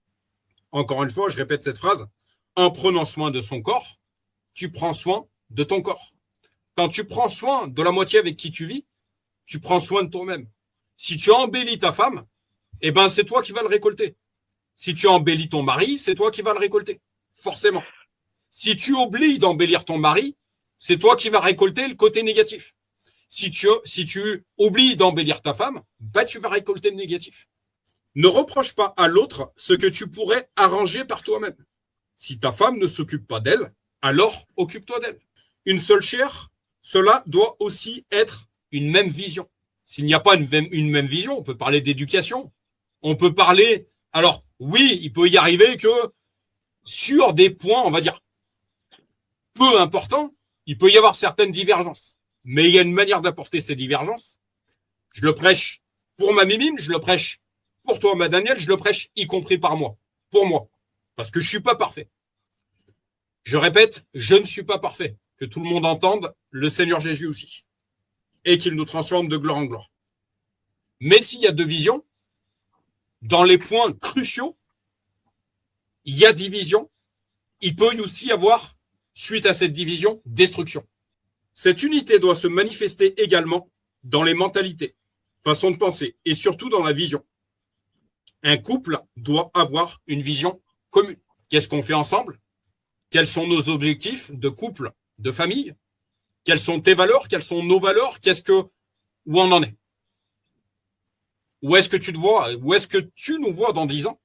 Encore une fois, je répète cette phrase. En prenant soin de son corps, tu prends soin de ton corps. Quand tu prends soin de la moitié avec qui tu vis, tu prends soin de toi-même. Si tu embellis ta femme, eh ben c'est toi qui vas le récolter. Si tu embellis ton mari, c'est toi qui vas le récolter. Forcément. Si tu oublies d'embellir ton mari, c'est toi qui vas récolter le côté négatif. Si tu oublies d'embellir ta femme, bah tu vas récolter le négatif. Ne reproche pas à l'autre ce que tu pourrais arranger par toi-même. Si ta femme ne s'occupe pas d'elle, alors occupe-toi d'elle. Une seule chair, cela doit aussi être une même vision. S'il n'y a pas une même vision, on peut parler d'éducation. On peut parler... Alors, oui, il peut y arriver que sur des points, on va dire, peu importants, il peut y avoir certaines divergences. Mais il y a une manière d'apporter ces divergences. Je le prêche Pour ma Mimine, je le prêche. Pour toi, ma Daniel, je le prêche, y compris par moi. Pour moi. Parce que je ne suis pas parfait. Je répète, je ne suis pas parfait. Que tout le monde entende, le Seigneur Jésus aussi. Et qu'il nous transforme de gloire en gloire. Mais s'il y a deux visions, dans les points cruciaux, il y a division. Il peut aussi y avoir, suite à cette division, destruction. Cette unité doit se manifester également dans les mentalités, façon de penser, et surtout dans la vision. Un couple doit avoir une vision commune. Qu'est-ce qu'on fait ensemble? Quels sont nos objectifs de couple, de famille? Quelles sont tes valeurs? Quelles sont nos valeurs? Où on en est? Où est-ce que tu te vois? Où est-ce que tu nous vois dans 10 ans?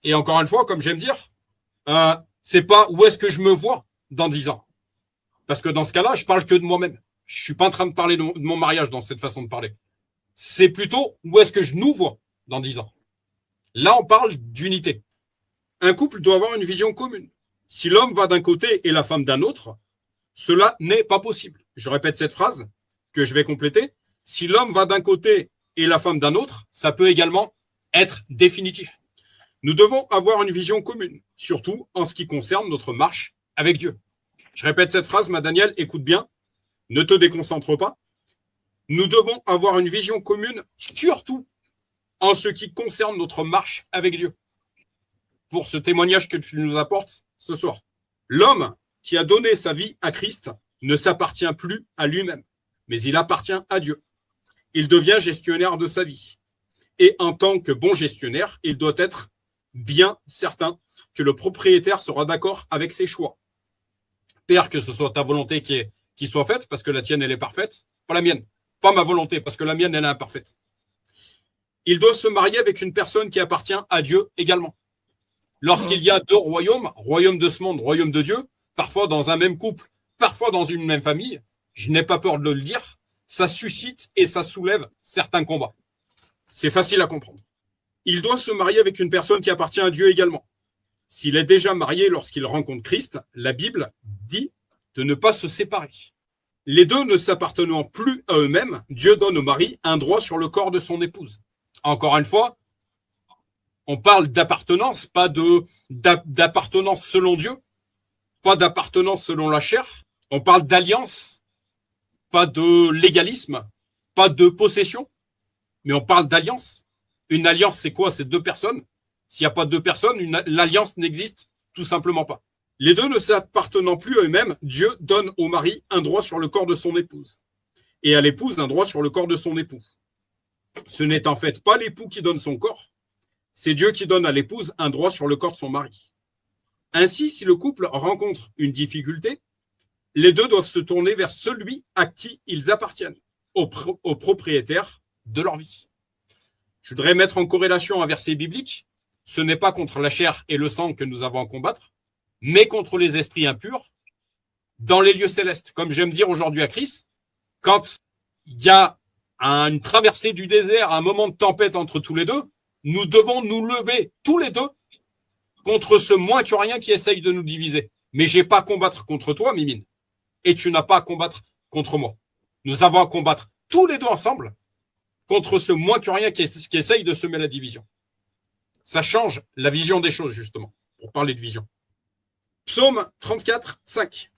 Et encore une fois, comme j'aime dire, c'est pas où est-ce que je me vois dans 10 ans. Parce que dans ce cas-là, je parle que de moi-même. Je suis pas en train de parler de mon mariage dans cette façon de parler. C'est plutôt où est-ce que je nous vois dans 10 ans. Là, on parle d'unité. Un couple doit avoir une vision commune. Si l'homme va d'un côté et la femme d'un autre, cela n'est pas possible. Je répète cette phrase que je vais compléter. Si l'homme va d'un côté et la femme d'un autre, ça peut également être définitif. Nous devons avoir une vision commune, surtout en ce qui concerne notre marche avec Dieu. Je répète cette phrase, ma Daniel, écoute bien, ne te déconcentre pas. Nous devons avoir une vision commune, surtout en ce qui concerne notre marche avec Dieu. Pour ce témoignage que tu nous apportes ce soir. L'homme qui a donné sa vie à Christ ne s'appartient plus à lui-même, mais il appartient à Dieu. Il devient gestionnaire de sa vie. Et en tant que bon gestionnaire, il doit être bien certain que le propriétaire sera d'accord avec ses choix. Père, que ce soit ta volonté qui soit faite, parce que la tienne, elle est parfaite, pas la mienne. Pas ma volonté, parce que la mienne, elle est imparfaite. Il doit se marier avec une personne qui appartient à Dieu également. Lorsqu'il y a deux royaumes, royaume de ce monde, royaume de Dieu, parfois dans un même couple, parfois dans une même famille, je n'ai pas peur de le dire, ça suscite et ça soulève certains combats. C'est facile à comprendre. Il doit se marier avec une personne qui appartient à Dieu également. S'il est déjà marié lorsqu'il rencontre Christ, la Bible dit de ne pas se séparer. Les deux ne s'appartenant plus à eux-mêmes, Dieu donne au mari un droit sur le corps de son épouse. Encore une fois, on parle d'appartenance, pas d'appartenance selon Dieu, pas d'appartenance selon la chair. On parle d'alliance, pas de légalisme, pas de possession, mais on parle d'alliance. Une alliance, c'est quoi? C'est deux personnes. S'il n'y a pas deux personnes, l'alliance n'existe tout simplement pas. Les deux ne s'appartenant plus à eux-mêmes, Dieu donne au mari un droit sur le corps de son épouse et à l'épouse un droit sur le corps de son époux. Ce n'est en fait pas l'époux qui donne son corps, c'est Dieu qui donne à l'épouse un droit sur le corps de son mari. Ainsi, si le couple rencontre une difficulté, les deux doivent se tourner vers celui à qui ils appartiennent, au propriétaire de leur vie. Je voudrais mettre en corrélation un verset biblique. Ce n'est pas contre la chair et le sang que nous avons à combattre, mais contre les esprits impurs dans les lieux célestes. Comme j'aime dire aujourd'hui à Chris, quand il y a une traversée du désert, un moment de tempête entre tous les deux, nous devons nous lever tous les deux contre ce moins que rien qui essaye de nous diviser. Mais je n'ai pas à combattre contre toi, Mimine, et tu n'as pas à combattre contre moi. Nous avons à combattre tous les deux ensemble contre ce moins que rien qui essaye de semer la division. Ça change la vision des choses, justement, pour parler de vision. Psaume 34, 5.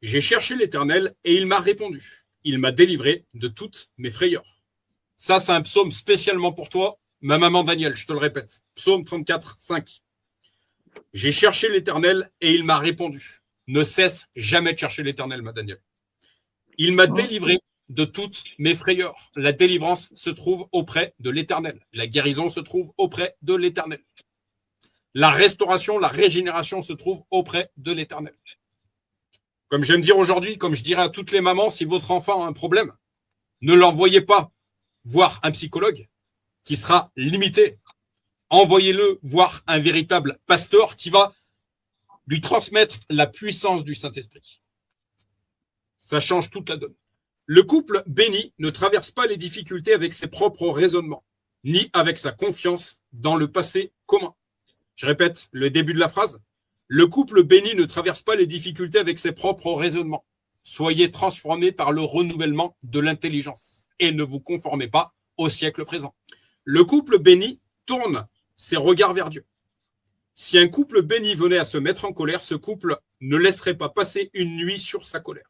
J'ai cherché l'Éternel et il m'a répondu. Il m'a délivré de toutes mes frayeurs. Ça, c'est un psaume spécialement pour toi, ma maman Daniel, je te le répète. Psaume 34, 5. J'ai cherché l'Éternel et il m'a répondu. Ne cesse jamais de chercher l'Éternel, ma Daniel. Il m'a délivré de toutes mes frayeurs. La délivrance se trouve auprès de l'Éternel. La guérison se trouve auprès de l'Éternel. La restauration, la régénération se trouve auprès de l'Éternel. Comme j'aime dire aujourd'hui, comme je dirais à toutes les mamans, si votre enfant a un problème, ne l'envoyez pas voir un psychologue qui sera limité. Envoyez-le voir un véritable pasteur qui va lui transmettre la puissance du Saint-Esprit. Ça change toute la donne. Le couple béni ne traverse pas les difficultés avec ses propres raisonnements, ni avec sa confiance dans le passé commun. Je répète le début de la phrase. Le couple béni ne traverse pas les difficultés avec ses propres raisonnements. Soyez transformés par le renouvellement de l'intelligence et ne vous conformez pas au siècle présent. Le couple béni tourne ses regards vers Dieu. Si un couple béni venait à se mettre en colère, ce couple ne laisserait pas passer une nuit sur sa colère.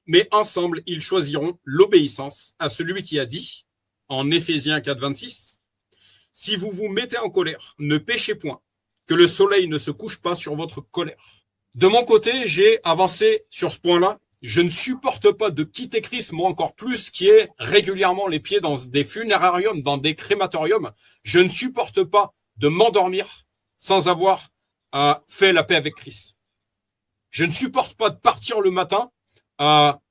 Mais ensemble, ils choisiront l'obéissance à celui qui a dit, en Éphésiens 4, 26, « Si vous vous mettez en colère, ne péchez point, que le soleil ne se couche pas sur votre colère. » De mon côté, j'ai avancé sur ce point-là. Je ne supporte pas de quitter Christ, moi encore plus, qui est régulièrement les pieds dans des funérariums, dans des crématoriums. Je ne supporte pas de m'endormir sans avoir fait la paix avec Christ. Je ne supporte pas de partir le matin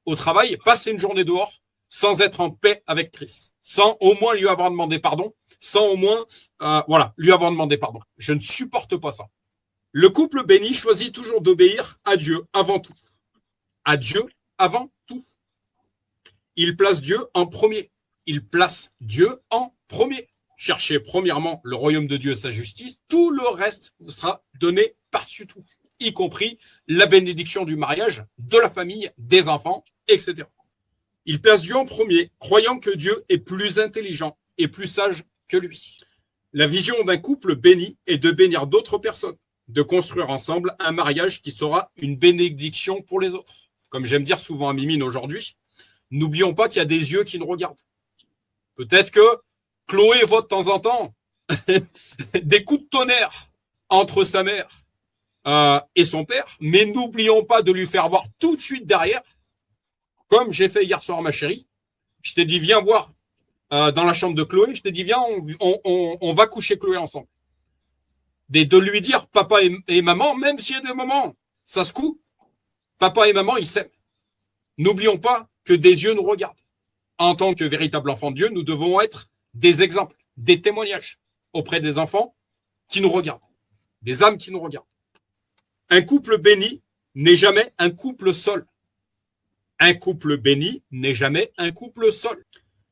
au travail, passer une journée dehors, sans être en paix avec Christ, sans au moins lui avoir demandé pardon, sans au moins lui avoir demandé pardon. Je ne supporte pas ça. Le couple béni choisit toujours d'obéir à Dieu avant tout. À Dieu avant tout. Il place Dieu en premier. Il place Dieu en premier. Cherchez premièrement le royaume de Dieu et sa justice. Tout le reste vous sera donné par-dessus tout, y compris la bénédiction du mariage, de la famille, des enfants, etc. Il place Dieu en premier, croyant que Dieu est plus intelligent et plus sage que lui. La vision d'un couple béni est de bénir d'autres personnes, de construire ensemble un mariage qui sera une bénédiction pour les autres. Comme j'aime dire souvent à Mimine aujourd'hui, n'oublions pas qu'il y a des yeux qui nous regardent. Peut-être que Chloé voit de temps en temps des coups de tonnerre entre sa mère et son père, mais n'oublions pas de lui faire voir tout de suite derrière, comme j'ai fait hier soir ma chérie. Je t'ai dit, viens voir dans la chambre de Chloé, je t'ai dit, viens, on va coucher Chloé ensemble. De lui dire, papa et maman, même s'il y a des moments, ça se coupe, papa et maman, ils s'aiment. N'oublions pas que des yeux nous regardent. En tant que véritable enfant de Dieu, nous devons être des exemples, des témoignages auprès des enfants qui nous regardent, des âmes qui nous regardent. Un couple béni n'est jamais un couple seul. Un couple béni n'est jamais un couple seul.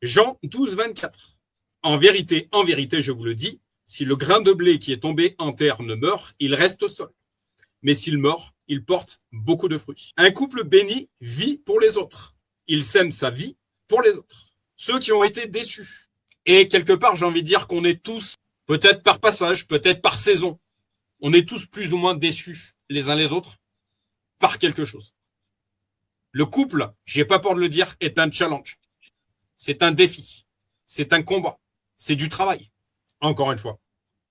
Jean 12, 24. En vérité, je vous le dis, si le grain de blé qui est tombé en terre ne meurt, il reste au sol. Mais s'il meurt, il porte beaucoup de fruits. Un couple béni vit pour les autres. Il sème sa vie pour les autres. Ceux qui ont été déçus. Et quelque part, j'ai envie de dire qu'on est tous, peut-être par passage, peut-être par saison, on est tous plus ou moins déçus les uns les autres par quelque chose. Le couple, j'ai pas peur de le dire, est un challenge. C'est un défi. C'est un combat. C'est du travail. Encore une fois.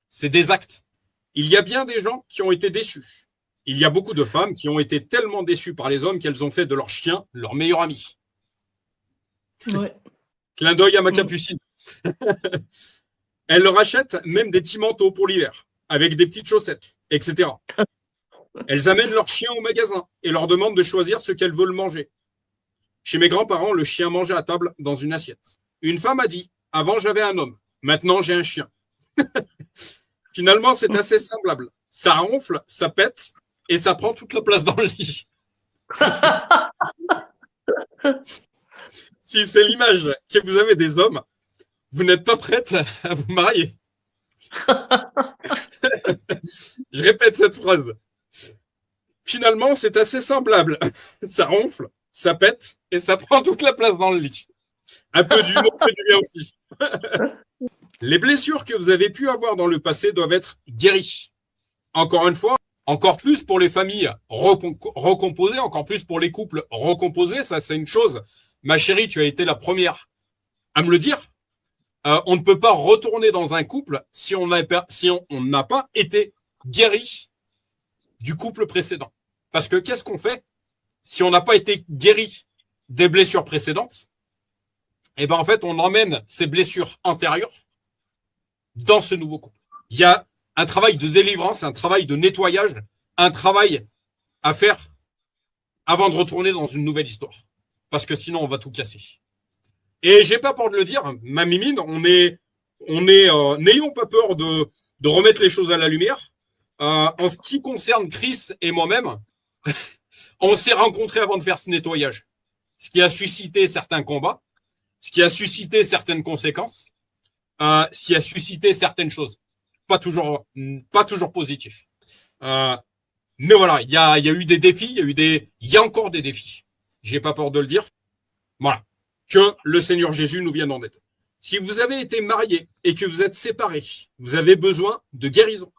C'est des actes. Il y a bien des gens qui ont été déçus. Il y a beaucoup de femmes qui ont été tellement déçues par les hommes qu'elles ont fait de leur chien leur meilleur ami. Ouais. Clin d'œil à ma capucine. Elles leur achètent même des petits manteaux pour l'hiver, avec des petites chaussettes, etc. Elles amènent leur chien au magasin et leur demandent de choisir ce qu'elles veulent manger. Chez mes grands-parents, le chien mangeait à table dans une assiette. Une femme a dit « Avant, j'avais un homme. Maintenant, j'ai un chien. » Finalement, c'est assez semblable. Ça ronfle, ça pète et ça prend toute la place dans le lit. Si c'est l'image que vous avez des hommes, vous n'êtes pas prête à vous marier. Je répète cette phrase. Finalement, c'est assez semblable. Ça ronfle, ça pète et ça prend toute la place dans le lit. Un peu d'humour fait du bien aussi. Les blessures que vous avez pu avoir dans le passé doivent être guéries. Encore une fois, encore plus pour les familles recomposées, encore plus pour les couples recomposés, ça c'est une chose. Ma chérie, tu as été la première à me le dire. On ne peut pas retourner dans un couple si on n'a pas été guéri du couple précédent. Parce que qu'est-ce qu'on fait si on n'a pas été guéri des blessures précédentes? Eh ben en fait, on emmène ces blessures antérieures dans ce nouveau couple. Il y a un travail de délivrance, un travail de nettoyage, un travail à faire avant de retourner dans une nouvelle histoire. Parce que sinon, on va tout casser. Et j'ai pas peur de le dire, ma Mimine, n'ayons pas peur de remettre les choses à la lumière. En ce qui concerne Chris et moi-même, on s'est rencontrés avant de faire ce nettoyage. Ce qui a suscité certains combats, ce qui a suscité certaines conséquences, ce qui a suscité certaines choses. Pas toujours positif. Mais voilà, il y a eu des défis, il y a encore des défis. J'ai pas peur de le dire. Voilà. Que le Seigneur Jésus nous vienne en aide. Si vous avez été marié et que vous êtes séparé, vous avez besoin de guérison.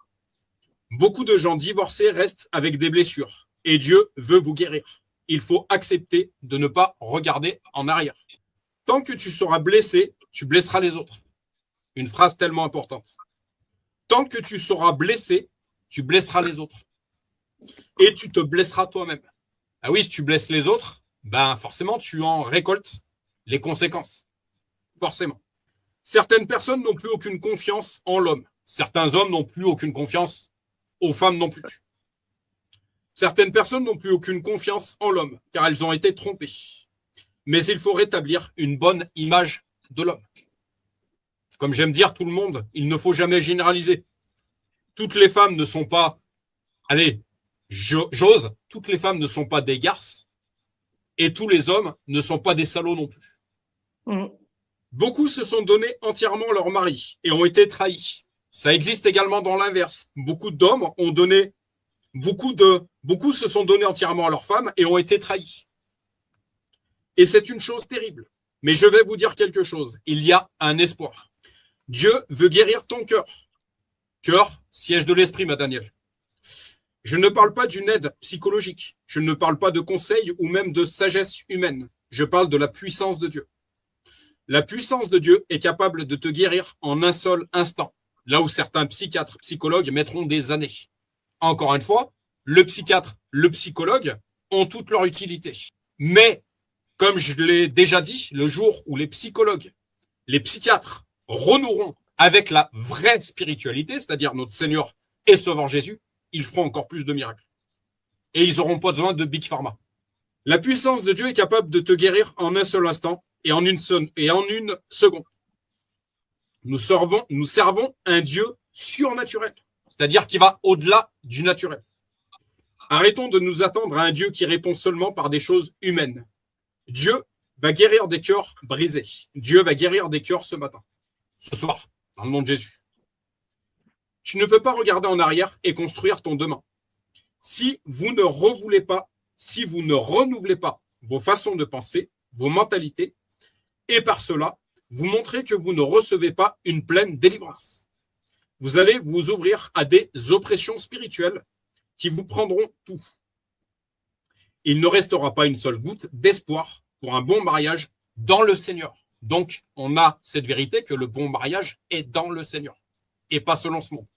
Beaucoup de gens divorcés restent avec des blessures et Dieu veut vous guérir. Il faut accepter de ne pas regarder en arrière. Tant que tu seras blessé, tu blesseras les autres. Une phrase tellement importante. Tant que tu seras blessé, tu blesseras les autres. Et tu te blesseras toi-même. Ah oui, si tu blesses les autres, ben forcément, tu en récoltes les conséquences. Forcément. Certaines personnes n'ont plus aucune confiance en l'homme. Certains hommes n'ont plus aucune confiance aux femmes non plus. Certaines personnes n'ont plus aucune confiance en l'homme, car elles ont été trompées. Mais il faut rétablir une bonne image de l'homme. Comme j'aime dire tout le monde, il ne faut jamais généraliser. Toutes les femmes ne sont pas, allez, j'ose, toutes les femmes ne sont pas des garces, et tous les hommes ne sont pas des salauds non plus. Beaucoup se sont donnés entièrement leur mari et ont été trahis. Ça existe également dans l'inverse. Beaucoup d'hommes ont donné, beaucoup se sont donnés entièrement à leur femme et ont été trahis. Et c'est une chose terrible. Mais je vais vous dire quelque chose. Il y a un espoir. Dieu veut guérir ton cœur. Cœur, siège de l'esprit, ma Daniel. Je ne parle pas d'une aide psychologique. Je ne parle pas de conseils ou même de sagesse humaine. Je parle de la puissance de Dieu. La puissance de Dieu est capable de te guérir en un seul instant, là où certains psychiatres, psychologues mettront des années. Encore une fois, le psychiatre, le psychologue ont toute leur utilité. Mais, comme je l'ai déjà dit, le jour où les psychologues, les psychiatres renoueront avec la vraie spiritualité, c'est-à-dire notre Seigneur et Sauveur Jésus, ils feront encore plus de miracles. Et ils n'auront pas besoin de Big Pharma. La puissance de Dieu est capable de te guérir en un seul instant et en une seconde. Nous servons un Dieu surnaturel, c'est-à-dire qui va au-delà du naturel. Arrêtons de nous attendre à un Dieu qui répond seulement par des choses humaines. Dieu va guérir des cœurs brisés. Dieu va guérir des cœurs ce matin, ce soir, dans le nom de Jésus. Tu ne peux pas regarder en arrière et construire ton demain. Si vous ne renouvelez pas vos façons de penser, vos mentalités, et par cela, vous montrez que vous ne recevez pas une pleine délivrance. Vous allez vous ouvrir à des oppressions spirituelles qui vous prendront tout. Il ne restera pas une seule goutte d'espoir pour un bon mariage dans le Seigneur. Donc, on a cette vérité que le bon mariage est dans le Seigneur et pas selon ce monde.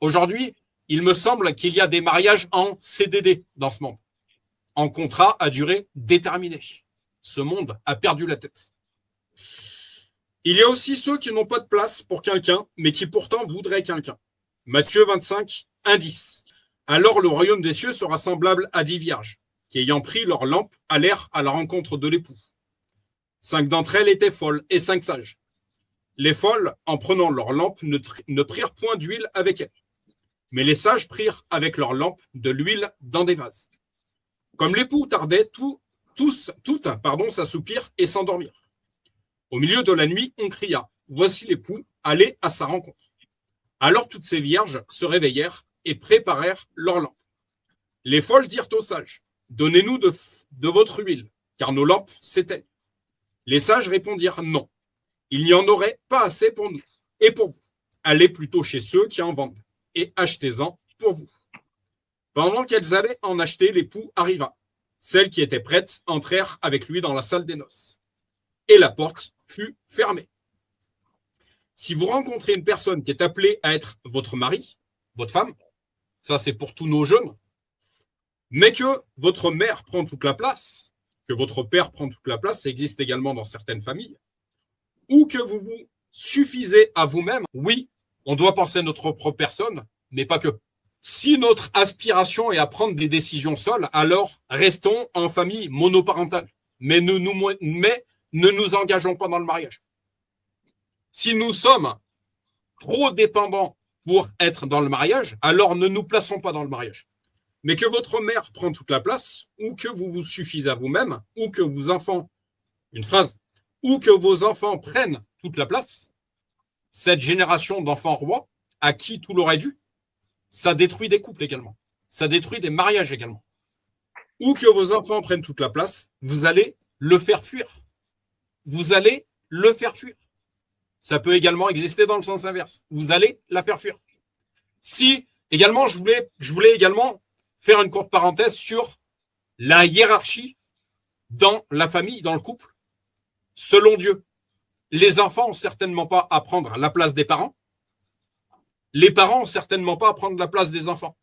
Aujourd'hui, il me semble qu'il y a des mariages en CDD dans ce monde, en contrat à durée déterminée. Ce monde a perdu la tête. Il y a aussi ceux qui n'ont pas de place pour quelqu'un, mais qui pourtant voudraient quelqu'un. Matthieu 25, 1-10. Alors le royaume des cieux sera semblable à 10 vierges, qui ayant pris leur lampe allèrent à la rencontre de l'époux. 5 d'entre elles étaient folles et 5 sages. Les folles, en prenant leur lampe, ne prirent point d'huile avec elles. Mais les sages prirent avec leur lampe de l'huile dans des vases. Comme l'époux tardait, toutes s'assoupirent et s'endormirent. Au milieu de la nuit, on cria « Voici l'époux, allez à sa rencontre ». Alors toutes ces vierges se réveillèrent et préparèrent leur lampe. Les folles dirent aux sages « Donnez-nous de votre huile, car nos lampes s'éteignent. » Les sages répondirent « Non, il n'y en aurait pas assez pour nous et pour vous. Allez plutôt chez ceux qui en vendent et achetez-en pour vous. » Pendant qu'elles allaient en acheter, l'époux arriva. Celles qui étaient prêtes entrèrent avec lui dans la salle des noces. Et la porte fut fermée. Si vous rencontrez une personne qui est appelée à être votre mari, votre femme, ça c'est pour tous nos jeunes, mais que votre mère prend toute la place, que votre père prend toute la place, ça existe également dans certaines familles, ou que vous vous suffisez à vous-même, oui, on doit penser à notre propre personne, mais pas que. Si notre aspiration est à prendre des décisions seules, alors restons en famille monoparentale, mais ne nous engageons pas dans le mariage. Si nous sommes trop dépendants pour être dans le mariage, alors ne nous plaçons pas dans le mariage. Mais que votre mère prenne toute la place, ou que vous vous suffisez à vous-même, ou que vos enfants, ou que vos enfants prennent toute la place, cette génération d'enfants rois, à qui tout l'aurait dû, ça détruit des couples également. Ça détruit des mariages également. Ou que vos enfants prennent toute la place, vous allez le faire fuir. Vous allez le faire fuir. Ça peut également exister dans le sens inverse. Vous allez la faire fuir. Si, également, je voulais également faire une courte parenthèse sur la hiérarchie dans la famille, dans le couple, selon Dieu. Les enfants n'ont certainement pas à prendre la place des parents. Les parents n'ont certainement pas à prendre la place des enfants.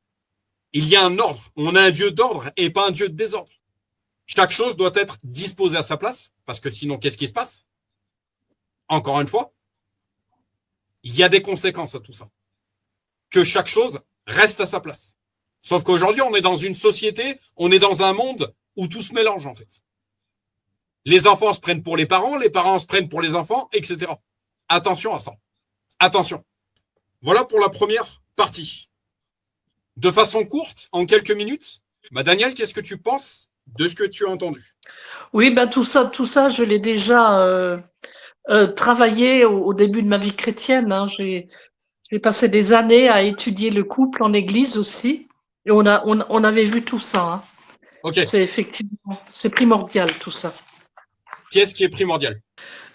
Il y a un ordre. On a un Dieu d'ordre et pas un Dieu de désordre. Chaque chose doit être disposée à sa place, parce que sinon, qu'est-ce qui se passe? Encore une fois, il y a des conséquences à tout ça. Que chaque chose reste à sa place. Sauf qu'aujourd'hui, on est dans une société, on est dans un monde où tout se mélange, en fait. Les enfants se prennent pour les parents se prennent pour les enfants, etc. Attention à ça. Attention. Voilà pour la première partie. De façon courte, en quelques minutes, Daniel, qu'est-ce que tu penses de ce que tu as entendu? Oui, ben tout ça, je l'ai déjà travaillé au début de ma vie chrétienne. Hein. J'ai passé des années à étudier le couple en église aussi. Et on avait vu tout ça. Hein. Ok. C'est effectivement, c'est primordial tout ça. Qu'est-ce qui est primordial?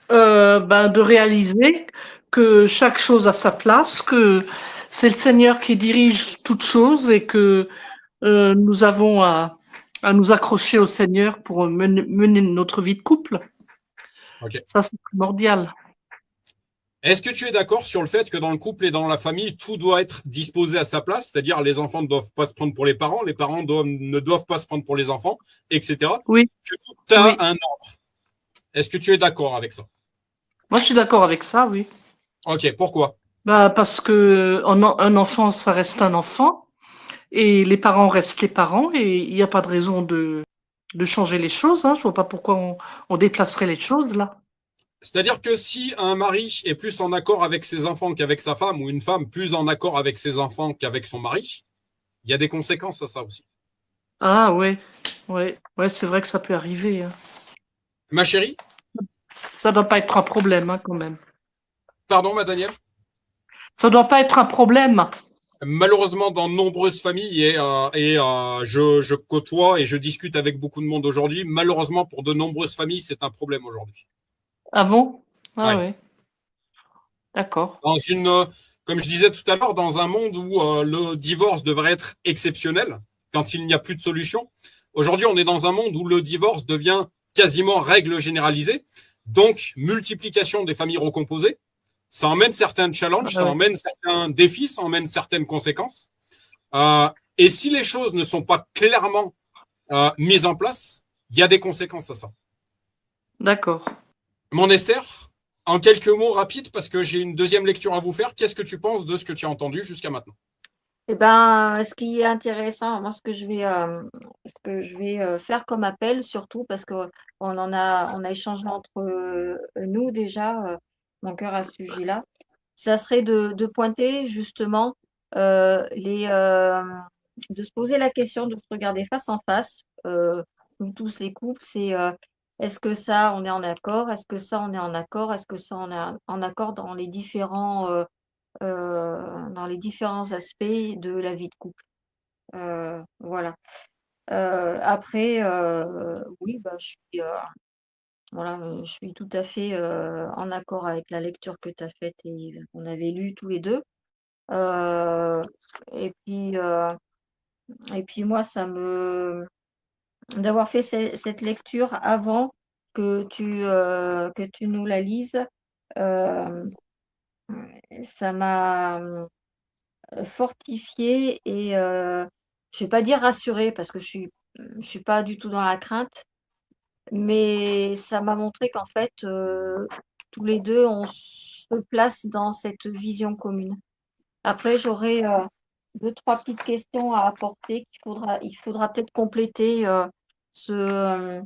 De réaliser que chaque chose a sa place, que c'est le Seigneur qui dirige toutes choses et que nous avons à nous accrocher au Seigneur pour mener notre vie de couple. Okay. Ça, c'est primordial. Est-ce que tu es d'accord sur le fait que dans le couple et dans la famille, tout doit être disposé à sa place, c'est-à-dire les enfants ne doivent pas se prendre pour les parents ne doivent pas se prendre pour les enfants, etc. Oui. Que tout a un ordre. Est-ce que tu es d'accord avec ça? Moi, je suis d'accord avec ça, oui. Ok, pourquoi? Parce que un enfant, ça reste un enfant, et les parents restent les parents, et il n'y a pas de raison de changer les choses. Hein. Je vois pas pourquoi on déplacerait les choses là. C'est-à-dire que si un mari est plus en accord avec ses enfants qu'avec sa femme, ou une femme plus en accord avec ses enfants qu'avec son mari, il y a des conséquences à ça aussi. Ah ouais, c'est vrai que ça peut arriver. Hein. Ma chérie? Ça doit pas être un problème, hein, quand même. Pardon, ma Danielle? Ça doit pas être un problème. Malheureusement, dans de nombreuses familles, je côtoie et je discute avec beaucoup de monde aujourd'hui, malheureusement, pour de nombreuses familles, c'est un problème aujourd'hui. Ah bon? Ah ouais. D'accord. Comme je disais tout à l'heure, dans un monde où le divorce devrait être exceptionnel, quand il n'y a plus de solution, aujourd'hui, on est dans un monde où le divorce devient quasiment règle généralisée, donc multiplication des familles recomposées. Ça emmène certains challenges, ça emmène certains défis, ça emmène certaines conséquences. Et si les choses ne sont pas clairement mises en place, il y a des conséquences à ça. D'accord. Mon Esther, en quelques mots rapides, parce que j'ai une deuxième lecture à vous faire, qu'est-ce que tu penses de ce que tu as entendu jusqu'à maintenant? Eh ben, ce qui est intéressant, moi, ce que je vais faire comme appel, surtout parce qu'on on a échangé entre nous déjà, mon cœur à ce sujet-là, ça serait de pointer justement de se poser la question, de se regarder face en face, nous tous les couples, c'est est-ce que ça, on est en accord? Est-ce que ça, on est en accord? Est-ce que ça, on est en accord dans les différents aspects de la vie de couple. Voilà. Après, oui, je suis tout à fait en accord avec la lecture que tu as faite et qu'on avait lue tous les deux. Euh, et puis, euh, et puis moi, d'avoir fait cette lecture avant que tu nous la lises, euh, ça m'a fortifiée et je vais pas dire rassurée parce que je suis pas du tout dans la crainte, mais ça m'a montré qu'en fait, tous les 2 on se place dans cette vision commune. Après j'aurais, 2-3 petites questions à apporter il faudra peut-être compléter, ce,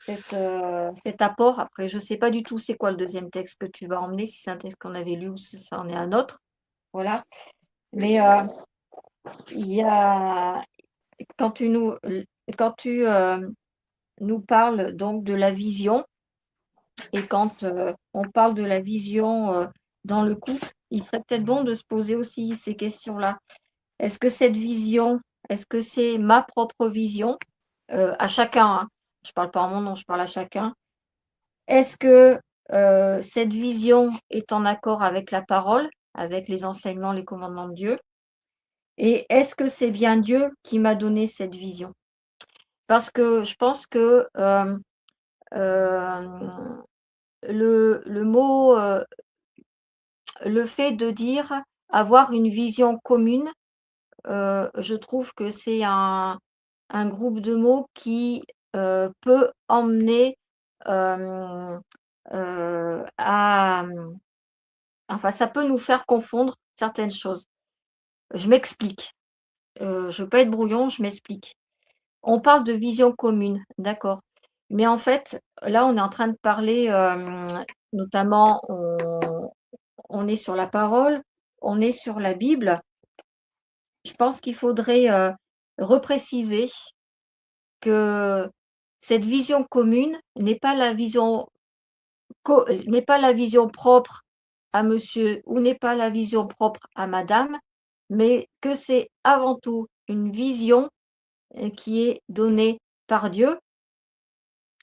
cet apport. Après je sais pas du tout c'est quoi le deuxième texte que tu vas emmener, si c'est un texte qu'on avait lu ou si ça en est un autre. Voilà. Mais il y a, quand tu nous parles donc de la vision, et quand on parle de la vision dans le couple, il serait peut-être bon de se poser aussi ces questions-là. Est-ce que cette vision, est-ce que c'est ma propre vision à chacun, hein, je ne parle pas en mon nom, je parle à chacun. Est-ce que cette vision est en accord avec la parole, avec les enseignements, les commandements de Dieu? Et est-ce que c'est bien Dieu qui m'a donné cette vision? Parce que je pense que le mot, le fait de dire avoir une vision commune, je trouve que c'est un groupe de mots qui peut emmener à, enfin, ça peut nous faire confondre certaines choses. Je m'explique. Je veux pas être brouillon, je m'explique. On parle de vision commune, d'accord. Mais en fait, là, on est en train de parler, notamment, on est sur la parole, on est sur la Bible. Je pense qu'il faudrait repréciser que cette vision commune n'est pas la vision propre à monsieur ou n'est pas la vision propre à madame, mais que c'est avant tout une vision qui est donnée par Dieu.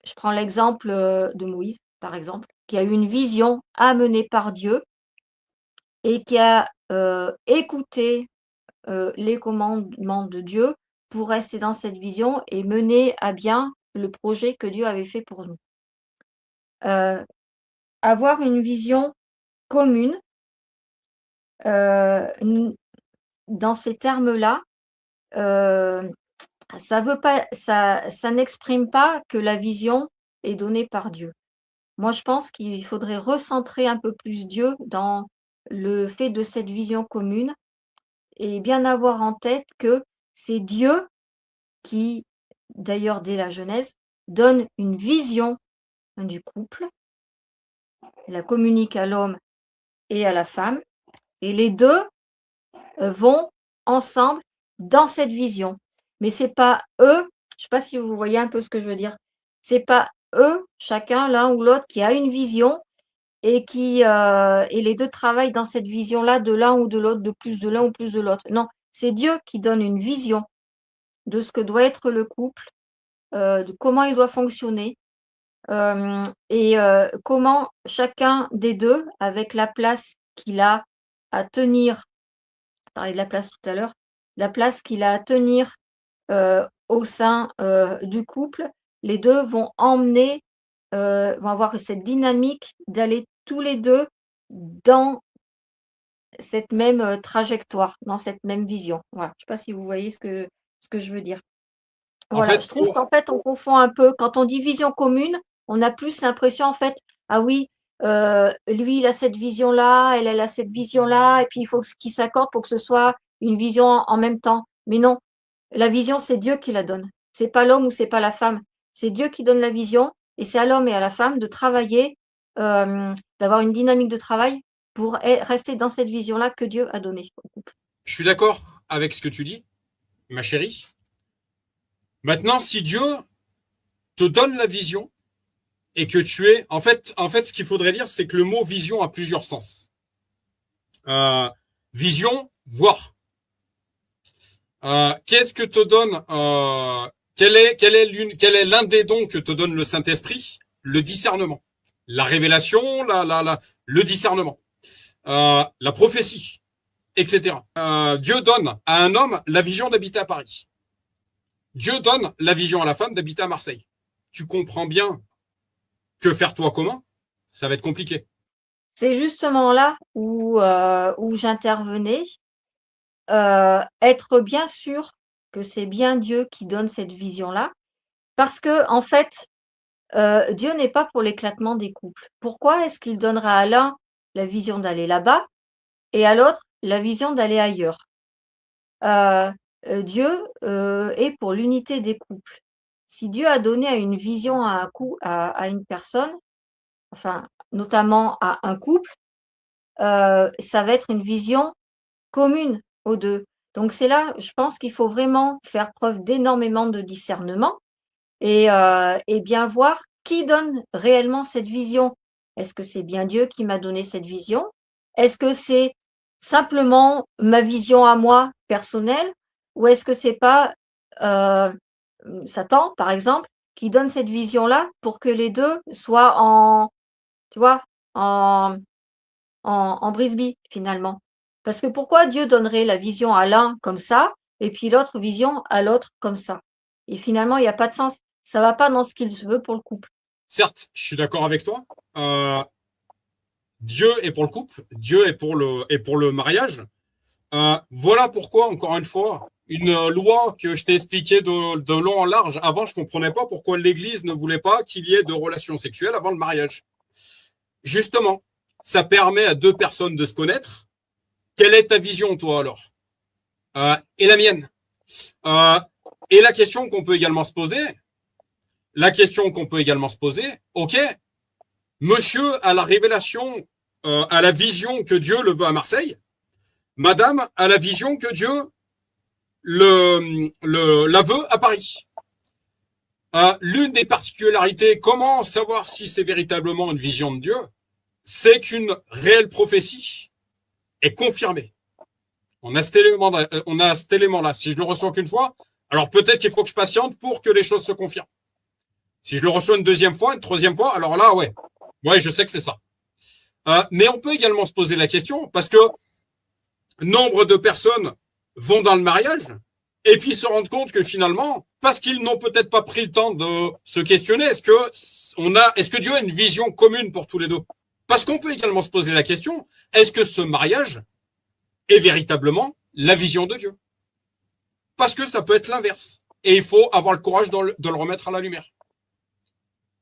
Je prends l'exemple de Moïse, par exemple, qui a eu une vision amenée par Dieu et qui a écouté les commandements de Dieu pour rester dans cette vision et mener à bien le projet que Dieu avait fait pour nous. Avoir une vision commune, dans ces termes-là, ça veut pas, ça n'exprime pas que la vision est donnée par Dieu. Moi, je pense qu'il faudrait recentrer un peu plus Dieu dans le fait de cette vision commune et bien avoir en tête que c'est Dieu qui, d'ailleurs dès la Genèse, donne une vision du couple, la communique à l'homme et à la femme, et les deux vont ensemble dans cette vision. Mais c'est pas eux, je sais pas si vous voyez un peu ce que je veux dire, c'est pas eux, chacun, l'un ou l'autre, qui a une vision et et les deux travaillent dans cette vision-là de l'un ou de l'autre, de plus de l'un ou plus de l'autre. Non, c'est Dieu qui donne une vision de ce que doit être le couple, de comment il doit fonctionner, et comment chacun des deux, avec la place qu'il a à tenir, je parlais de la place tout à l'heure, la place qu'il a à tenir au sein du couple, les deux vont vont avoir cette dynamique d'aller tous les deux dans cette même trajectoire, dans cette même vision. Voilà, je ne sais pas si vous voyez ce que je veux dire. En Voilà, je fait, trouve qu'en fait, on confond un peu. Quand on dit vision commune, on a plus l'impression, en fait, ah oui, lui, il a cette vision-là, elle a cette vision-là, et puis il faut qu'ils s'accordent pour que ce soit une vision en même temps. Mais non, la vision, c'est Dieu qui la donne. C'est pas l'homme ou c'est pas la femme. C'est Dieu qui donne la vision, et c'est à l'homme et à la femme de travailler, d'avoir une dynamique de travail pour rester dans cette vision-là que Dieu a donnée au couple. je suis d'accord avec ce que tu dis, ma chérie. Maintenant, si Dieu te donne la vision et que tu es, en fait, ce qu'il faudrait dire, c'est que le mot vision a plusieurs sens. Vision, voir. Qu'est-ce que te donne quel est l'un des dons que te donne le Saint-Esprit? Le discernement, la révélation, le discernement, la prophétie, etc. Dieu donne à un homme la vision d'habiter à Paris. Dieu donne la vision à la femme d'habiter à Marseille. Tu comprends bien que faire toi commun, ça va être compliqué. C'est justement là où j'intervenais. Être bien sûr que c'est bien Dieu qui donne cette vision-là, parce que en fait, Dieu n'est pas pour l'éclatement des couples. Pourquoi est-ce qu'il donnera à l'un la vision d'aller là-bas et à l'autre la vision d'aller ailleurs? Dieu est pour l'unité des couples. Si Dieu a donné une vision à une personne, enfin notamment à un couple, ça va être une vision commune aux deux. Donc c'est là, je pense qu'il faut vraiment faire preuve d'énormément de discernement et bien voir qui donne réellement cette vision. Est-ce que c'est bien Dieu qui m'a donné cette vision? Est-ce que c'est simplement ma vision à moi personnelle? Ou est-ce que c'est pas Satan, par exemple, qui donne cette vision-là pour que les deux soient en, tu vois, en brisbee finalement. Parce que pourquoi Dieu donnerait la vision à l'un comme ça et puis l'autre vision à l'autre comme ça? Et finalement, il n'y a pas de sens. Ça va pas dans ce qu'il veut pour le couple. Certes, je suis d'accord avec toi. Dieu est pour le couple, Dieu est pour le mariage. Voilà pourquoi, encore une fois, une loi que je t'ai expliquée de long en large. Avant, je ne comprenais pas pourquoi l'Église ne voulait pas qu'il y ait de relations sexuelles avant le mariage. Justement, ça permet à deux personnes de se connaître. Quelle est ta vision, toi, alors et la mienne. Et la question qu'on peut également se poser, ok, monsieur a la révélation, a la vision que Dieu le veut à Marseille, madame a la vision que Dieu la veut à Paris. L'une des particularités, comment savoir si c'est véritablement une vision de Dieu, c'est qu'une réelle prophétie est confirmée. On a cet élément-là. Si je le reçois qu'une fois, alors peut-être qu'il faut que je patiente pour que les choses se confirment. Si je le reçois une deuxième fois, une troisième fois, alors là, ouais, je sais que c'est ça. Mais on peut également se poser la question, parce que nombre de personnes vont dans le mariage et puis se rendent compte que finalement, parce qu'ils n'ont peut-être pas pris le temps de se questionner, est-ce que Dieu a une vision commune pour tous les deux? Parce qu'on peut également se poser la question, est-ce que ce mariage est véritablement la vision de Dieu? Parce que ça peut être l'inverse. Et il faut avoir le courage de le remettre à la lumière.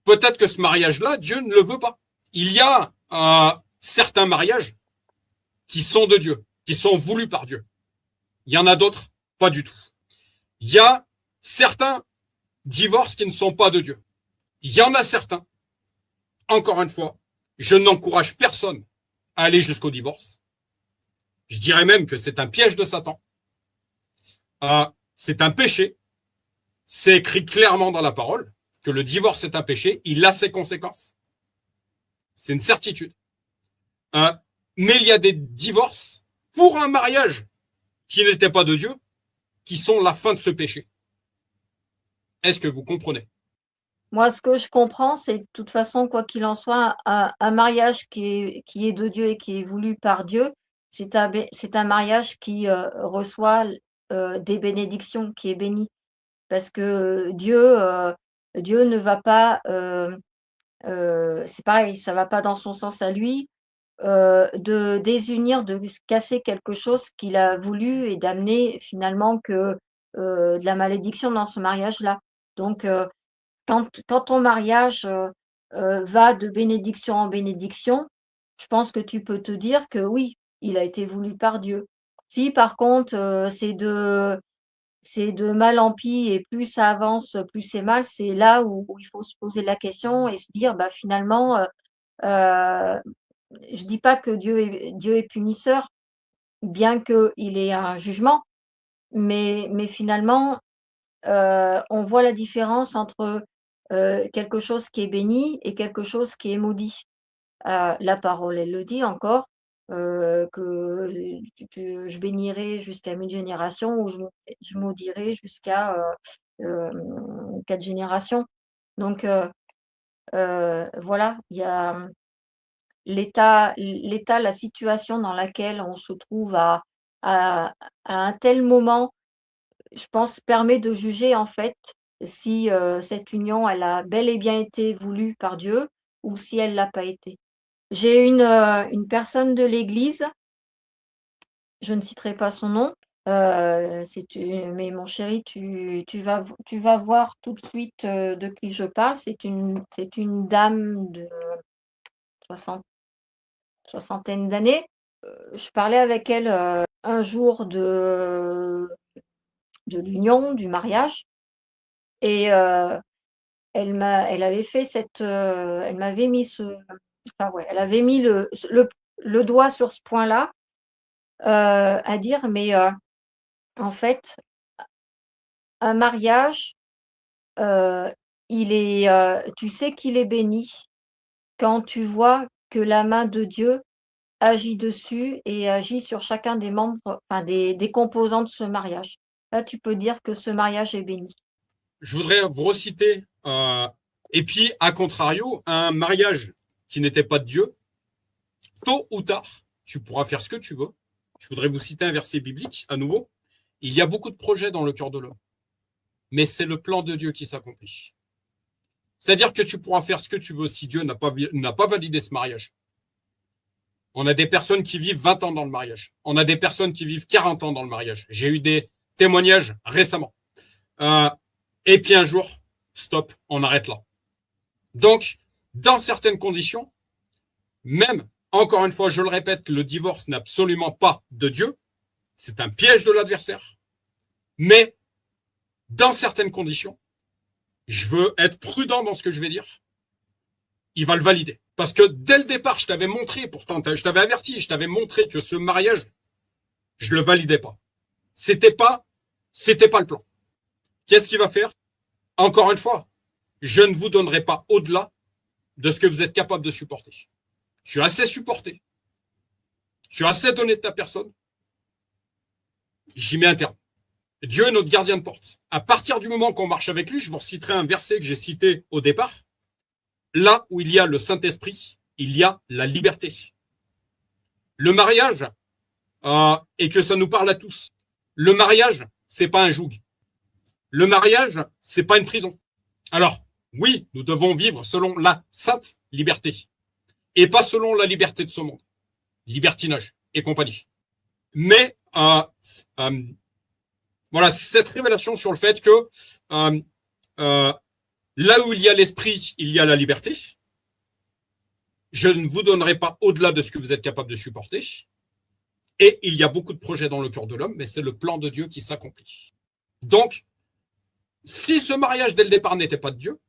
Peut-être que ce mariage-là, Dieu ne le veut pas. Il y a certains mariages qui sont de Dieu, qui sont voulus par Dieu. Il y en a d'autres, pas du tout. Il y a certains divorces qui ne sont pas de Dieu. Il y en a certains, encore une fois, je n'encourage personne à aller jusqu'au divorce. Je dirais même que c'est un piège de Satan. C'est un péché. C'est écrit clairement dans la parole que le divorce est un péché. Il a ses conséquences. C'est une certitude. Mais il y a des divorces pour un mariage qui n'était pas de Dieu, qui sont la fin de ce péché. Est-ce que vous comprenez? Moi, ce que je comprends, c'est de toute façon, quoi qu'il en soit, un mariage qui est de Dieu et qui est voulu par Dieu, c'est un mariage qui reçoit des bénédictions, qui est béni. Parce que Dieu ne va pas, c'est pareil, ça va pas dans son sens à lui, de désunir, de casser quelque chose qu'il a voulu et d'amener finalement que de la malédiction dans ce mariage-là. Donc, quand ton mariage va de bénédiction en bénédiction, je pense que tu peux te dire que oui, il a été voulu par Dieu. Si par contre c'est de mal en pis et plus ça avance, plus c'est mal, c'est là où il faut se poser la question et se dire bah finalement je dis pas que Dieu est punisseur, bien qu'il ait un jugement, mais finalement, on voit la différence entre, quelque chose qui est béni et quelque chose qui est maudit. La parole, elle le dit encore, que je bénirai jusqu'à 1000 générations ou je maudirai jusqu'à, 4 générations. Donc voilà, il y a la situation dans laquelle on se trouve à un tel moment, je pense, permet de juger en fait si, cette union, elle a bel et bien été voulue par Dieu ou si elle l'a pas été. J'ai une personne de l'église, je ne citerai pas son nom, mais mon chéri, tu vas voir tout de suite, de qui je parle. C'est une dame de soixantaine d'années. Je parlais avec elle, un jour de l'union, du mariage et elle avait fait elle m'avait mis enfin ouais, elle avait mis le doigt sur ce point-là, à dire: «Mais, en fait, un mariage, heu, tu sais qu'il est béni quand tu vois que la main de Dieu agit dessus et agit sur chacun des membres, enfin des composants de ce mariage. Là, tu peux dire que ce mariage est béni». je voudrais vous reciter, et puis, à contrario, un mariage qui n'était pas de Dieu, tôt ou tard, tu pourras faire ce que tu veux. Je voudrais vous citer un verset biblique, à nouveau. Il y a beaucoup de projets dans le cœur de l'homme, mais c'est le plan de Dieu qui s'accomplit. C'est-à-dire que tu pourras faire ce que tu veux si Dieu n'a pas validé ce mariage. On a des personnes qui vivent 20 ans dans le mariage. On a des personnes qui vivent 40 ans dans le mariage. J'ai eu des témoignages récemment. Et puis un jour, stop, on arrête là. Donc, dans certaines conditions, même, encore une fois, je le répète, le divorce n'est absolument pas de Dieu. C'est un piège de l'adversaire. Mais, dans certaines conditions, je veux être prudent dans ce que je vais dire. Il va le valider. Parce que dès le départ, je t'avais montré, pourtant, je t'avais averti, je t'avais montré que ce mariage, je le validais pas. C'était pas le plan. Qu'est-ce qu'il va faire? Encore une fois, je ne vous donnerai pas au-delà de ce que vous êtes capable de supporter. Tu as assez supporté. Tu as assez donné de ta personne. J'y mets un terme. Dieu est notre gardien de porte. À partir du moment qu'on marche avec lui, je vous reciterai un verset que j'ai cité au départ. Là où il y a le Saint-Esprit, il y a la liberté. Le mariage, et que ça nous parle à tous, le mariage, c'est pas un joug. Le mariage, c'est pas une prison. Alors, oui, nous devons vivre selon la sainte liberté, et pas selon la liberté de ce monde, libertinage et compagnie. Mais voilà, cette révélation sur le fait que là où il y a l'esprit, il y a la liberté. Je ne vous donnerai pas au-delà de ce que vous êtes capable de supporter. Et il y a beaucoup de projets dans le cœur de l'homme, mais c'est le plan de Dieu qui s'accomplit. Donc, si ce mariage dès le départ n'était pas de Dieu,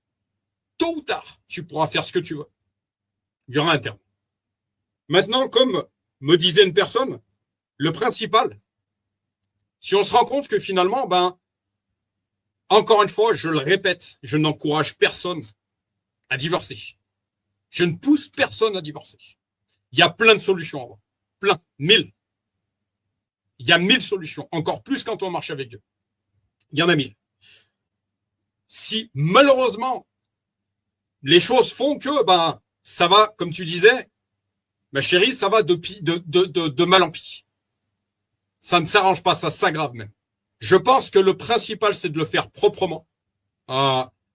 tôt ou tard, tu pourras faire ce que tu veux. Il y aura un terme. Maintenant, comme me disait une personne, le principal, si on se rend compte que finalement, encore une fois, je le répète, je n'encourage personne à divorcer. Je ne pousse personne à divorcer. Il y a plein de solutions à avoir. Plein, 1000. Il y a 1000 solutions, encore plus quand on marche avec Dieu. Il y en a 1000. Si malheureusement, les choses font que ça va, comme tu disais, ma chérie, ça va de mal en pis. Ça ne s'arrange pas, ça s'aggrave même. Je pense que le principal, c'est de le faire proprement.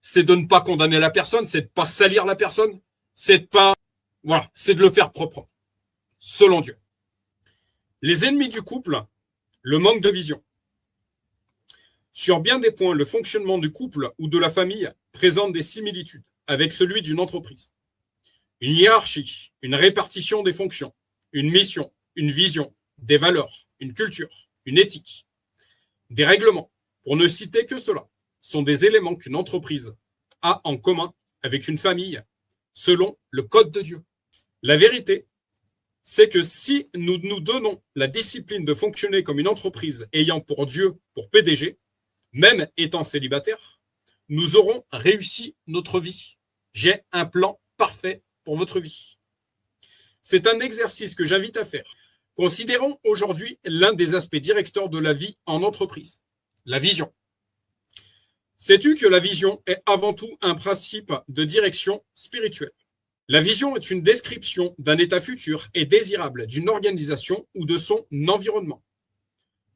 C'est de ne pas condamner la personne, c'est de ne pas salir la personne, c'est de le faire proprement, selon Dieu. Les ennemis du couple, le manque de vision. Sur bien des points, le fonctionnement du couple ou de la famille présente des similitudes avec celui d'une entreprise. Une hiérarchie, une répartition des fonctions, une mission, une vision, des valeurs, une culture, une éthique. Des règlements, pour ne citer que cela, sont des éléments qu'une entreprise a en commun avec une famille, selon le code de Dieu. La vérité, c'est que si nous nous donnons la discipline de fonctionner comme une entreprise ayant pour Dieu, pour PDG, même étant célibataire, nous aurons réussi notre vie. J'ai un plan parfait pour votre vie. C'est un exercice que j'invite à faire. Considérons aujourd'hui l'un des aspects directeurs de la vie en entreprise, la vision. Sais-tu que la vision est avant tout un principe de direction spirituelle? La vision est une description d'un état futur et désirable d'une organisation ou de son environnement.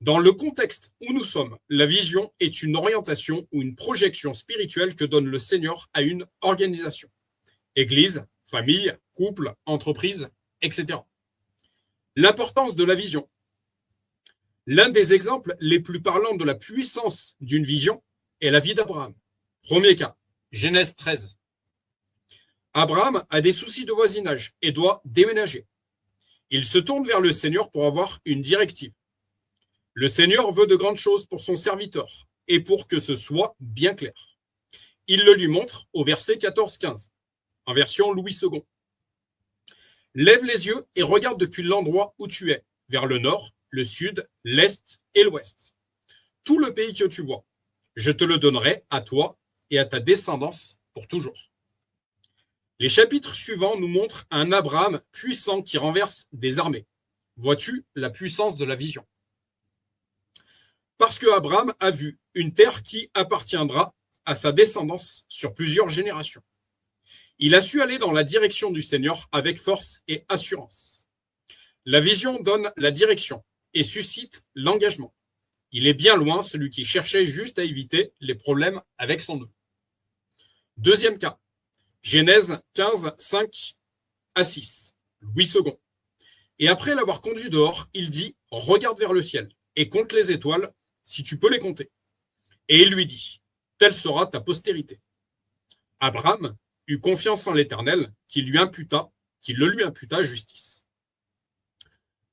Dans le contexte où nous sommes, la vision est une orientation ou une projection spirituelle que donne le Seigneur à une organisation. Église, famille, couple, entreprise, etc. L'importance de la vision. L'un des exemples les plus parlants de la puissance d'une vision est la vie d'Abraham. Premier cas, Genèse 13. Abraham a des soucis de voisinage et doit déménager. Il se tourne vers le Seigneur pour avoir une directive. Le Seigneur veut de grandes choses pour son serviteur et pour que ce soit bien clair. Il le lui montre au verset 14-15, en version Louis II. Lève les yeux et regarde depuis l'endroit où tu es, vers le nord, le sud, l'est et l'ouest. Tout le pays que tu vois, je te le donnerai à toi et à ta descendance pour toujours. Les chapitres suivants nous montrent un Abraham puissant qui renverse des armées. Vois-tu la puissance de la vision? Parce que Abraham a vu une terre qui appartiendra à sa descendance sur plusieurs générations. Il a su aller dans la direction du Seigneur avec force et assurance. La vision donne la direction et suscite l'engagement. Il est bien loin celui qui cherchait juste à éviter les problèmes avec son neveu. Deuxième cas, Genèse 15, 5 à 6, Louis II. Et après l'avoir conduit dehors, il dit « Regarde vers le ciel et compte les étoiles, si tu peux les compter. » Et il lui dit « Telle sera ta postérité. » Abraham eut confiance en l'Éternel, qui le lui imputa justice.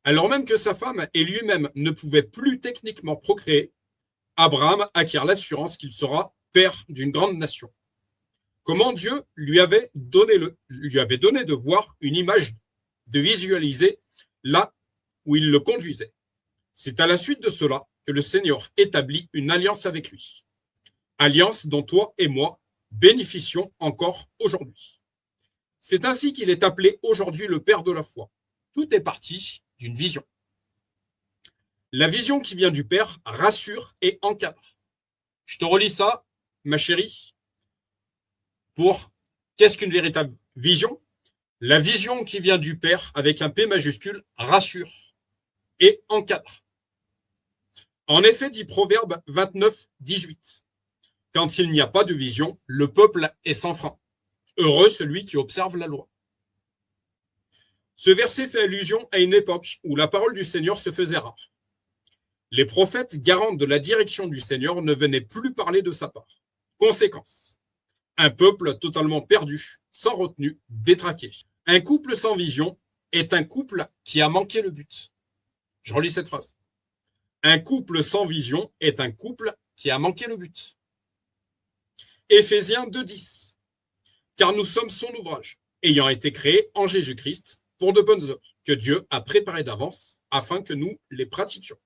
Alors même que sa femme et lui-même ne pouvaient plus techniquement procréer, Abraham acquiert l'assurance qu'il sera père d'une grande nation. Comment Dieu lui avait donné de voir une image, de visualiser là où il le conduisait. C'est à la suite de cela que le Seigneur établit une alliance avec lui. Alliance dont toi et moi bénéficions encore aujourd'hui. C'est ainsi qu'il est appelé aujourd'hui le Père de la foi. Tout est parti d'une vision. La vision qui vient du Père rassure et encadre. Je te relis ça, ma chérie, pour qu'est-ce qu'une véritable vision? La vision qui vient du Père, avec un P majuscule, rassure et encadre. En effet, dit Proverbe 29, 18, quand il n'y a pas de vision, le peuple est sans frein. Heureux celui qui observe la loi. Ce verset fait allusion à une époque où la parole du Seigneur se faisait rare. Les prophètes, garants de la direction du Seigneur, ne venaient plus parler de sa part. Conséquence, un peuple totalement perdu, sans retenue, détraqué. Un couple sans vision est un couple qui a manqué le but. Je relis cette phrase. Un couple sans vision est un couple qui a manqué le but. Éphésiens 2,10. Car nous sommes son ouvrage, ayant été créés en Jésus-Christ pour de bonnes œuvres, que Dieu a préparées d'avance afin que nous les pratiquions.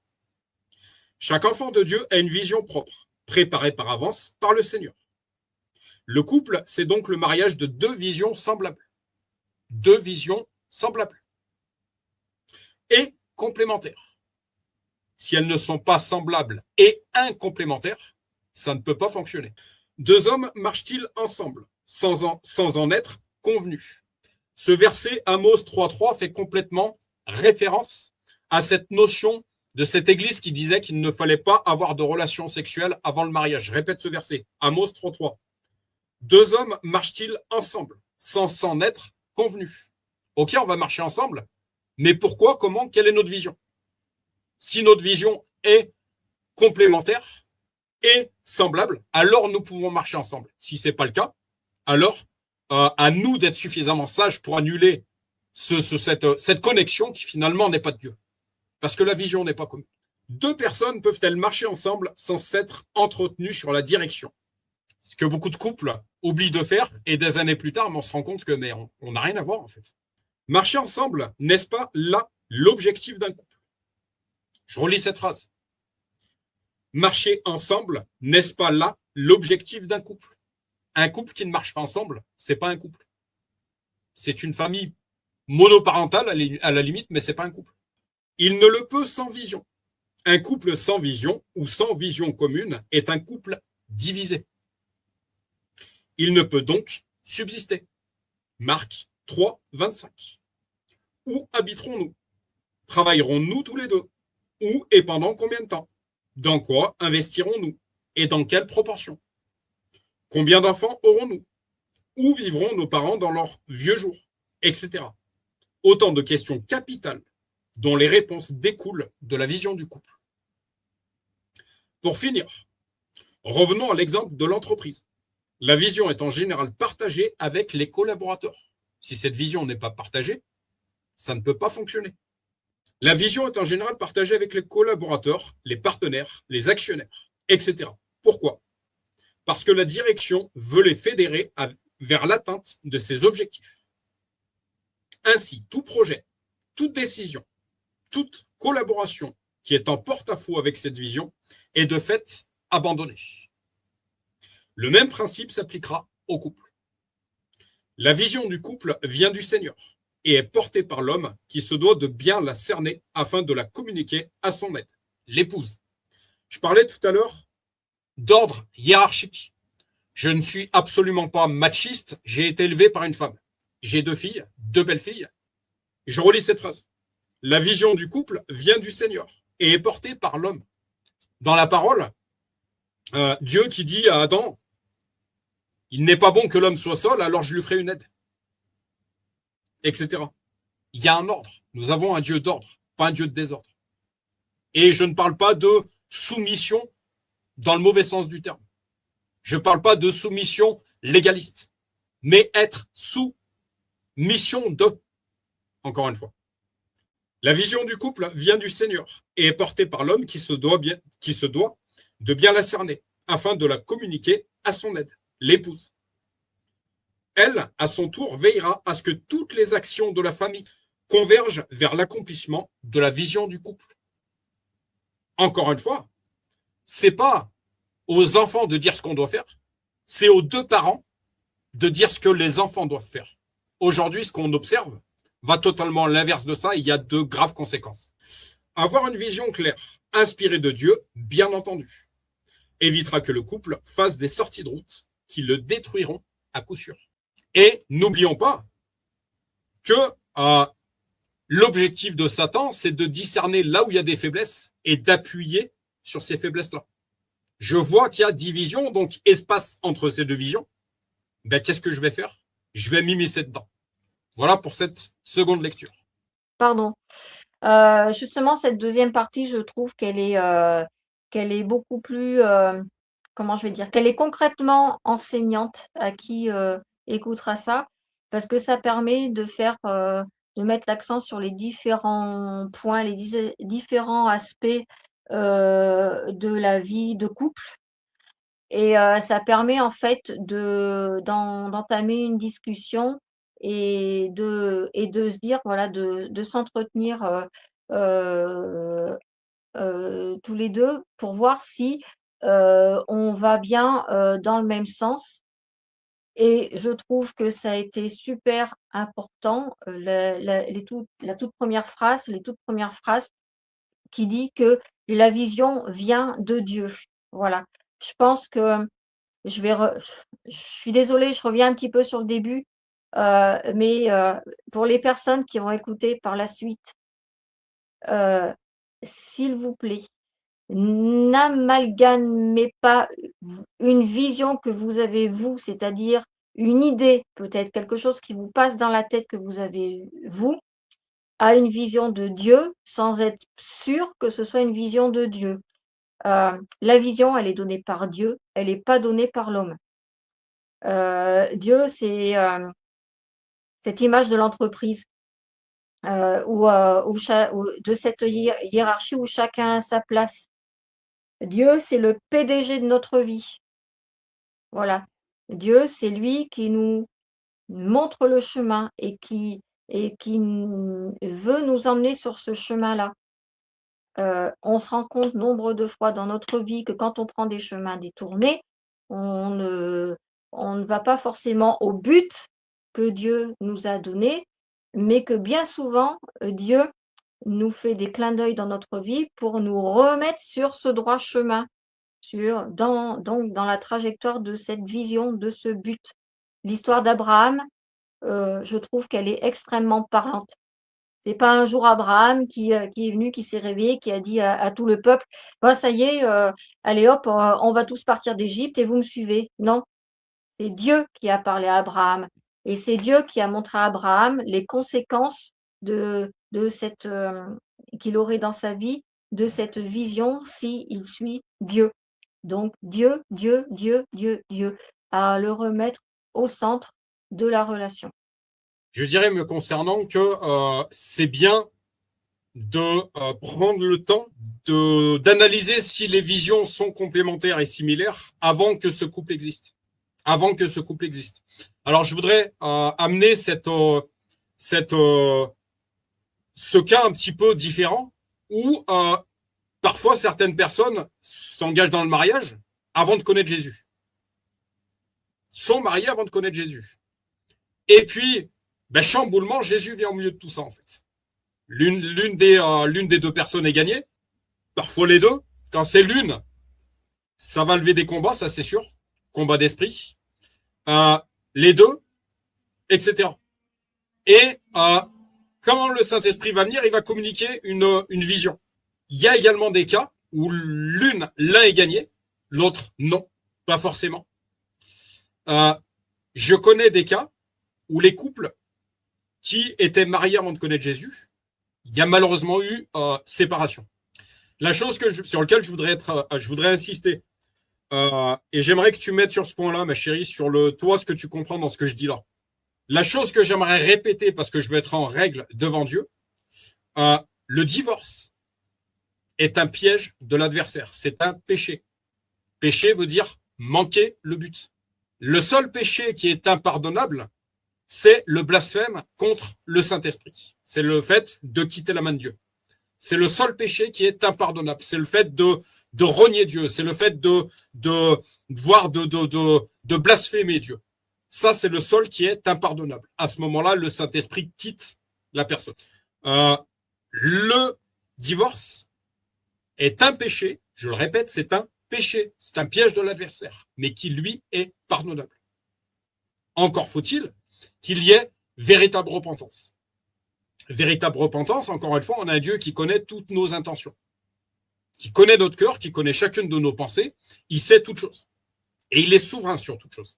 Chaque enfant de Dieu a une vision propre, préparée par avance par le Seigneur. Le couple, c'est donc le mariage de deux visions semblables. Deux visions semblables. Et complémentaires. Si elles ne sont pas semblables et incomplémentaires, ça ne peut pas fonctionner. Deux hommes marchent-ils ensemble, sans en être convenus? Ce verset, Amos 3.3, fait complètement référence à cette notion de cette église qui disait qu'il ne fallait pas avoir de relations sexuelles avant le mariage. Je répète ce verset, Amos 3.3. Deux hommes marchent-ils ensemble, sans s'en être convenus? Ok, on va marcher ensemble, mais pourquoi, comment, quelle est notre vision? Si notre vision est complémentaire et semblable, alors nous pouvons marcher ensemble. Si ce n'est pas le cas, alors à nous d'être suffisamment sages pour annuler cette connexion qui finalement n'est pas de Dieu. Parce que la vision n'est pas commune. Deux personnes peuvent-elles marcher ensemble sans s'être entretenues sur la direction? Ce que beaucoup de couples oublient de faire, et des années plus tard, on se rend compte que on n'a rien à voir en fait. Marcher ensemble, n'est-ce pas là l'objectif d'un couple? Je relis cette phrase. Marcher ensemble, n'est-ce pas là l'objectif d'un couple? Un couple qui ne marche pas ensemble, c'est pas un couple. C'est une famille monoparentale à la limite, mais c'est pas un couple. Il ne le peut sans vision. Un couple sans vision ou sans vision commune est un couple divisé. Il ne peut donc subsister. Marc 3, 25. Où habiterons-nous? Travaillerons-nous tous les deux? Où et pendant combien de temps? Dans quoi investirons-nous? Et dans quelle proportion? Combien d'enfants aurons-nous? Où vivront nos parents dans leurs vieux jours? Etc. Autant de questions capitales dont les réponses découlent de la vision du couple. Pour finir, revenons à l'exemple de l'entreprise. La vision est en général partagée avec les collaborateurs. Si cette vision n'est pas partagée, ça ne peut pas fonctionner. La vision est en général partagée avec les collaborateurs, les partenaires, les actionnaires, etc. Pourquoi? Parce que la direction veut les fédérer vers l'atteinte de ses objectifs. Ainsi, tout projet, toute décision, toute collaboration qui est en porte-à-faux avec cette vision est de fait abandonnée. Le même principe s'appliquera au couple. La vision du couple vient du Seigneur et est portée par l'homme qui se doit de bien la cerner afin de la communiquer à son aide, l'épouse. Je parlais tout à l'heure d'ordre hiérarchique. Je ne suis absolument pas machiste. J'ai été élevé par une femme. J'ai 2 filles, 2 belles filles. Je relis cette phrase. La vision du couple vient du Seigneur et est portée par l'homme. Dans la parole, Dieu qui dit à Adam, il n'est pas bon que l'homme soit seul, alors je lui ferai une aide, etc. Il y a un ordre. Nous avons un Dieu d'ordre, pas un Dieu de désordre. Et je ne parle pas de soumission dans le mauvais sens du terme. Je ne parle pas de soumission légaliste, mais être sous mission de, encore une fois. La vision du couple vient du Seigneur et est portée par l'homme qui se doit de bien la cerner afin de la communiquer à son aide, l'épouse. Elle, à son tour, veillera à ce que toutes les actions de la famille convergent vers l'accomplissement de la vision du couple. Encore une fois, c'est pas aux enfants de dire ce qu'on doit faire, c'est aux 2 parents de dire ce que les enfants doivent faire. Aujourd'hui, ce qu'on observe va totalement à l'inverse de ça. Il y a de graves conséquences. Avoir une vision claire, inspirée de Dieu, bien entendu, évitera que le couple fasse des sorties de route qui le détruiront à coup sûr. Et n'oublions pas que l'objectif de Satan, c'est de discerner là où il y a des faiblesses et d'appuyer sur ces faiblesses-là. Je vois qu'il y a division, donc espace entre ces 2 visions. Ben, qu'est-ce que je vais faire? Je vais m'immiscer dedans. Voilà pour cette seconde lecture. Pardon. Justement, cette deuxième partie, je trouve qu'elle est beaucoup plus, comment je vais dire, qu'elle est concrètement enseignante à qui écoutera ça, parce que ça permet de mettre l'accent sur les différents points, les différents aspects de la vie de couple. Et ça permet en fait d'entamer une discussion et de se dire, voilà, de s'entretenir tous les 2 pour voir si on va bien dans le même sens. Et je trouve que ça a été super important, la toute première phrase, les toutes premières phrases qui dit que la vision vient de Dieu. Voilà. Je pense que je suis désolée, je reviens un petit peu sur le début, mais pour les personnes qui vont écouter par la suite, s'il vous plaît, n'amalgamez pas une vision que vous avez vous, c'est-à-dire une idée, peut-être quelque chose qui vous passe dans la tête que vous avez vous, à une vision de Dieu, sans être sûr que ce soit une vision de Dieu. La vision, elle est donnée par Dieu, elle n'est pas donnée par l'homme. Dieu, c'est cette image de l'entreprise de cette hiérarchie où chacun a sa place. Dieu, c'est le PDG de notre vie. Voilà. Dieu, c'est lui qui nous montre le chemin et qui veut nous emmener sur ce chemin-là. On se rend compte nombre de fois dans notre vie que quand on prend des chemins détournés, on ne va pas forcément au but que Dieu nous a donné, mais que bien souvent, Dieu nous fait des clins d'œil dans notre vie pour nous remettre sur ce droit chemin, donc dans la trajectoire de cette vision, de ce but. L'histoire d'Abraham, je trouve qu'elle est extrêmement parlante. C'est pas un jour Abraham qui est venu, qui s'est réveillé, qui a dit à tout le peuple: «Bah, ça y est, allez hop, on va tous partir d'Égypte et vous me suivez». Non, c'est Dieu qui a parlé à Abraham et c'est Dieu qui a montré à Abraham les conséquences de cette, qu'il aurait dans sa vie, de cette vision s'il suit Dieu. Donc Dieu, Dieu, Dieu, Dieu, Dieu, à le remettre au centre de la relation. Je dirais me concernant que c'est bien de prendre le temps d'analyser si les visions sont complémentaires et similaires avant que ce couple existe. Alors, je voudrais amener ce cas un petit peu différent où parfois certaines personnes s'engagent dans le mariage avant de connaître Jésus. Sont mariées avant de connaître Jésus. Et puis, chamboulement, Jésus vient au milieu de tout ça, en fait. L'une des 2 personnes est gagnée, parfois les 2. Quand c'est l'une, ça va lever des combats, ça c'est sûr. combat d'esprit, les deux, etc. Et quand le Saint-Esprit va venir, il va communiquer une vision. Il y a également des cas où l'un est gagné, l'autre non, pas forcément. Je connais des cas où les couples qui étaient mariés avant de connaître Jésus, il y a malheureusement eu séparation. La chose sur laquelle je voudrais insister, et j'aimerais que tu mettes sur ce point-là, ma chérie, sur toi, ce que tu comprends dans ce que je dis là. La chose que j'aimerais répéter, parce que je veux être en règle devant Dieu, le divorce est un piège de l'adversaire. C'est un péché. Péché veut dire manquer le but. Le seul péché qui est impardonnable, c'est le blasphème contre le Saint-Esprit. C'est le fait de quitter la main de Dieu. C'est le seul péché qui est impardonnable. C'est le fait de renier Dieu. C'est le fait de blasphémer Dieu. Ça, c'est le seul qui est impardonnable. À ce moment-là, le Saint-Esprit quitte la personne. Le divorce est un péché. Je le répète, c'est un péché. C'est un piège de l'adversaire, mais qui, lui, est pardonnable. Encore faut-il qu'il y ait véritable repentance. Véritable repentance, encore une fois, on a un Dieu qui connaît toutes nos intentions, qui connaît notre cœur, qui connaît chacune de nos pensées. Il sait toutes choses. Et il est souverain sur toutes choses.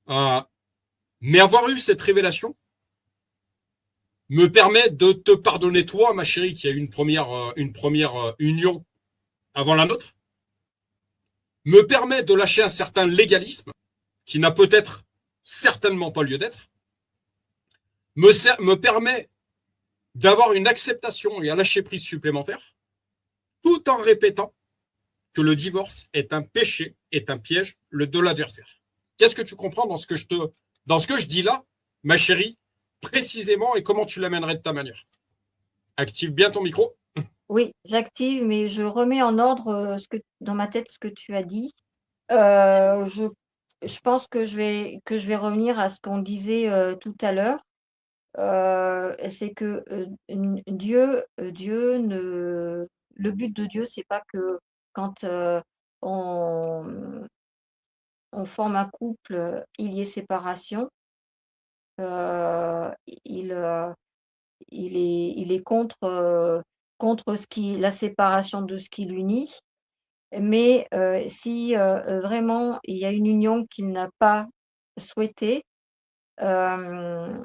Mais avoir eu cette révélation me permet de te pardonner, toi, ma chérie, qui a eu une première union avant la nôtre, me permet de lâcher un certain légalisme qui n'a peut-être certainement pas lieu d'être, me permet d'avoir une acceptation et un lâcher-prise supplémentaire, tout en répétant que le divorce est un péché, est un piège de l'adversaire. Qu'est-ce que tu comprends dans ce que je dis là, ma chérie, précisément, et comment tu l'amènerais de ta manière? Active bien ton micro. Oui, j'active, mais je remets en ordre dans ma tête ce que tu as dit. Je pense que je vais revenir à ce qu'on disait tout à l'heure. C'est que le but de Dieu, c'est pas que quand on, on forme un couple, il y ait séparation. Il est contre la séparation de ce qui l'unit. Mais si vraiment il y a une union qu'il n'a pas souhaitée, euh,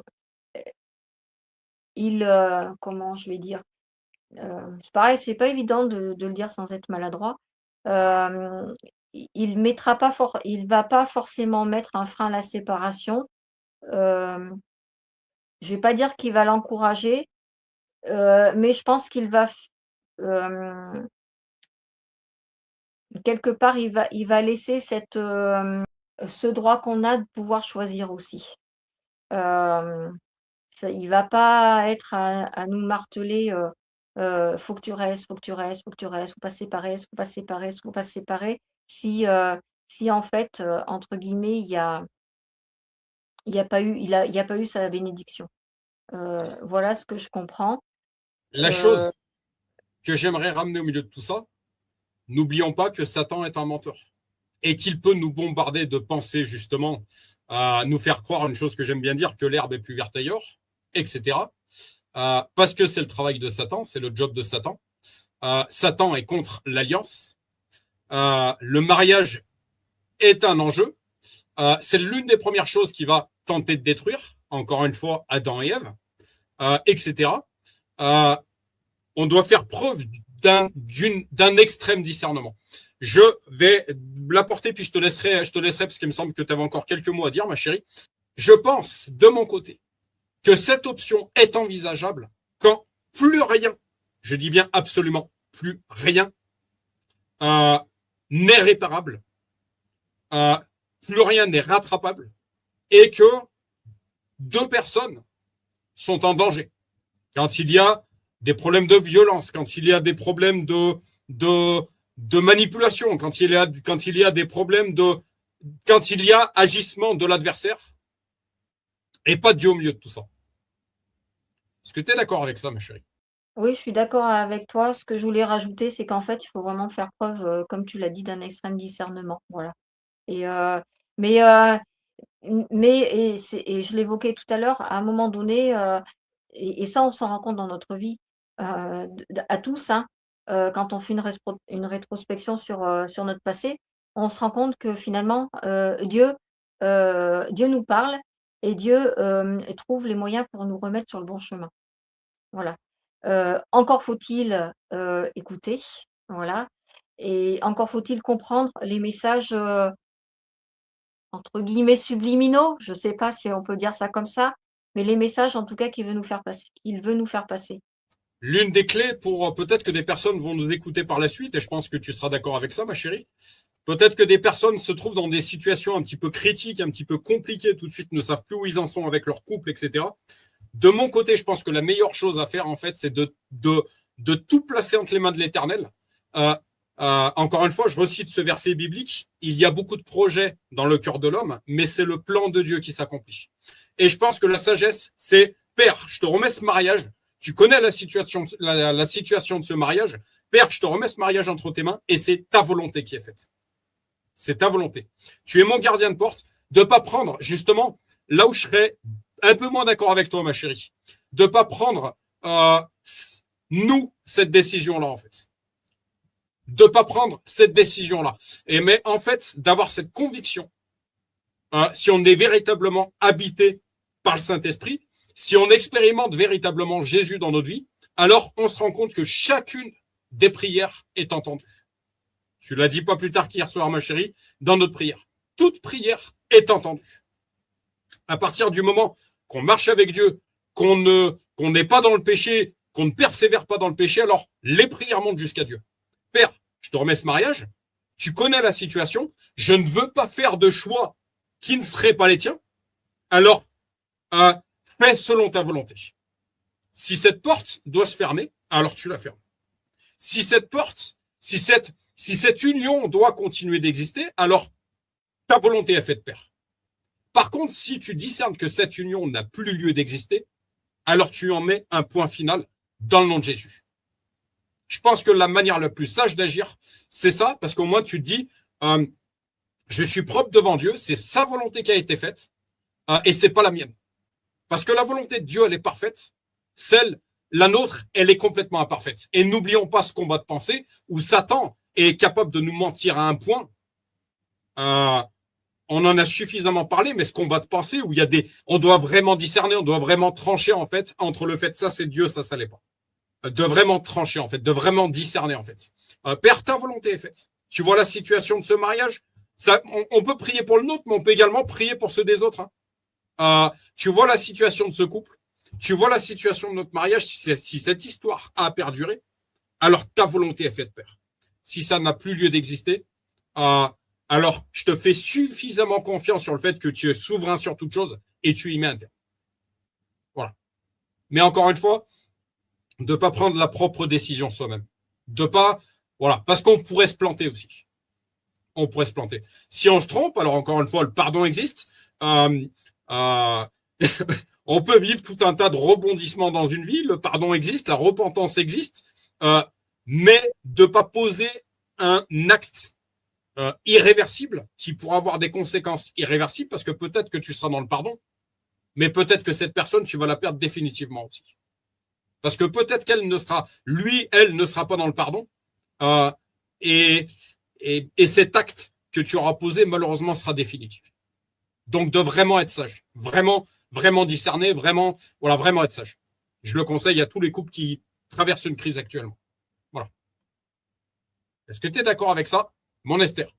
comment je vais dire, c'est pareil, c'est pas évident de le dire sans être maladroit. Il va pas forcément mettre un frein à la séparation. Je vais pas dire qu'il va l'encourager, mais je pense qu'il va quelque part, il va laisser ce droit qu'on a de pouvoir choisir aussi. Il va pas être à nous marteler, faut que tu restes, faut que tu restes, faut que tu restes, faut pas se séparer, faut pas se séparer, faut pas se séparer. Si en fait, entre guillemets, il y a pas eu, il y a pas eu sa bénédiction. Voilà ce que je comprends. La chose que j'aimerais ramener au milieu de tout ça, n'oublions pas que Satan est un menteur et qu'il peut nous bombarder de pensées justement à nous faire croire une chose que j'aime bien dire, que l'herbe est plus verte ailleurs, etc. Parce que c'est le travail de Satan, c'est le job de Satan. Satan est contre l'alliance. Le mariage est un enjeu. C'est l'une des premières choses qui va tenter de détruire, encore une fois, Adam et Ève, etc. On doit faire preuve d'un extrême discernement. Je vais l'apporter, puis je te laisserai parce qu'il me semble que tu avais encore quelques mots à dire, ma chérie. Je pense, de mon côté, que cette option est envisageable quand plus rien, je dis bien absolument plus rien, n'est réparable, plus rien n'est rattrapable, et que deux personnes sont en danger. Quand il y a des problèmes de violence, quand il y a des problèmes de manipulation, quand il y a des problèmes quand il y a agissement de l'adversaire, et pas Dieu au milieu de tout ça. Est-ce que tu es d'accord avec ça, ma chérie? Oui, je suis d'accord avec toi. Ce que je voulais rajouter, c'est qu'en fait, il faut vraiment faire preuve, comme tu l'as dit, d'un extrême discernement. Voilà. Et, mais, et je l'évoquais tout à l'heure, à un moment donné, et ça, on s'en rend compte dans notre vie, à tous, hein, quand on fait une rétrospection sur notre passé, on se rend compte que finalement, Dieu nous parle et Dieu, trouve les moyens pour nous remettre sur le bon chemin. Voilà. Encore faut-il, écouter, voilà, et encore faut-il comprendre les messages, entre guillemets «subliminaux», je ne sais pas si on peut dire ça comme ça, mais les messages en tout cas qu'il veut nous faire passer. L'une des clés pour peut-être que des personnes vont nous écouter par la suite, et je pense que tu seras d'accord avec ça, ma chérie. Peut-être que des personnes se trouvent dans des situations un petit peu critiques, un petit peu compliquées, tout de suite ne savent plus où ils en sont avec leur couple, etc. De mon côté, je pense que la meilleure chose à faire, en fait, c'est de tout placer entre les mains de l'Éternel. Euh, Encore une fois, je recite ce verset biblique. Il y a beaucoup de projets dans le cœur de l'homme, mais c'est le plan de Dieu qui s'accomplit. Et je pense que la sagesse, c'est Père, je te remets ce mariage. Tu connais la situation de ce mariage. Père, je te remets ce mariage entre tes mains et c'est ta volonté qui est faite. C'est ta volonté. Tu es mon gardien de porte. De ne pas prendre, justement, là où je serais un peu moins d'accord avec toi, ma chérie, de ne pas prendre, nous, cette décision-là, en fait. De ne pas prendre cette décision-là. Mais en fait, d'avoir cette conviction, si on est véritablement habité par le Saint-Esprit, si on expérimente véritablement Jésus dans notre vie, alors on se rend compte que chacune des prières est entendue. Tu l'as dit pas plus tard qu'hier soir, ma chérie, dans notre prière. Toute prière est entendue. À partir du moment qu'on marche avec Dieu, qu'on n'est pas dans le péché, qu'on ne persévère pas dans le péché, alors les prières montent jusqu'à Dieu. Père, je te remets ce mariage, tu connais la situation, je ne veux pas faire de choix qui ne seraient pas les tiens, alors fais selon ta volonté. Si cette porte doit se fermer, alors tu la fermes. Si cette porte, si cette union doit continuer d'exister, alors ta volonté est faite, Père. Par contre, si tu discernes que cette union n'a plus lieu d'exister, alors tu en mets un point final dans le nom de Jésus. Je pense que la manière la plus sage d'agir, c'est ça, parce qu'au moins tu te dis, je suis propre devant Dieu, c'est sa volonté qui a été faite, et c'est pas la mienne. Parce que la volonté de Dieu, elle est parfaite, la nôtre, elle est complètement imparfaite. Et n'oublions pas ce combat de pensée où Satan est capable de nous mentir à un point. On en a suffisamment parlé, mais ce combat de pensée où on doit vraiment discerner, on doit vraiment trancher en fait entre le fait ça c'est Dieu, ça l'est pas. De vraiment trancher en fait, de vraiment discerner en fait. Père, ta volonté est faite. Tu vois la situation de ce mariage, on peut prier pour le nôtre, mais on peut également prier pour ceux des autres. Tu vois la situation de ce couple, tu vois la situation de notre mariage, si cette histoire a perduré, alors ta volonté est faite, Père. Si ça n'a plus lieu d'exister, alors je te fais suffisamment confiance sur le fait que tu es souverain sur toute chose et tu y mets un terme. Voilà. Mais encore une fois, de ne pas prendre la propre décision soi-même. De pas, voilà, parce qu'on pourrait se planter aussi. On pourrait se planter. Si on se trompe, alors encore une fois, le pardon existe. On peut vivre tout un tas de rebondissements dans une vie. Le pardon existe, la repentance existe, mais de ne pas poser un acte irréversible qui pourra avoir des conséquences irréversibles parce que peut-être que tu seras dans le pardon, mais peut-être que cette personne, tu vas la perdre définitivement aussi. Parce que peut-être elle ne sera pas dans le pardon, et cet acte que tu auras posé, malheureusement, sera définitif. Donc, de vraiment être sage, vraiment discerner, vraiment être sage. Je le conseille à tous les couples qui traversent une crise actuellement. Voilà. Est-ce que tu es d'accord avec ça, mon Esther?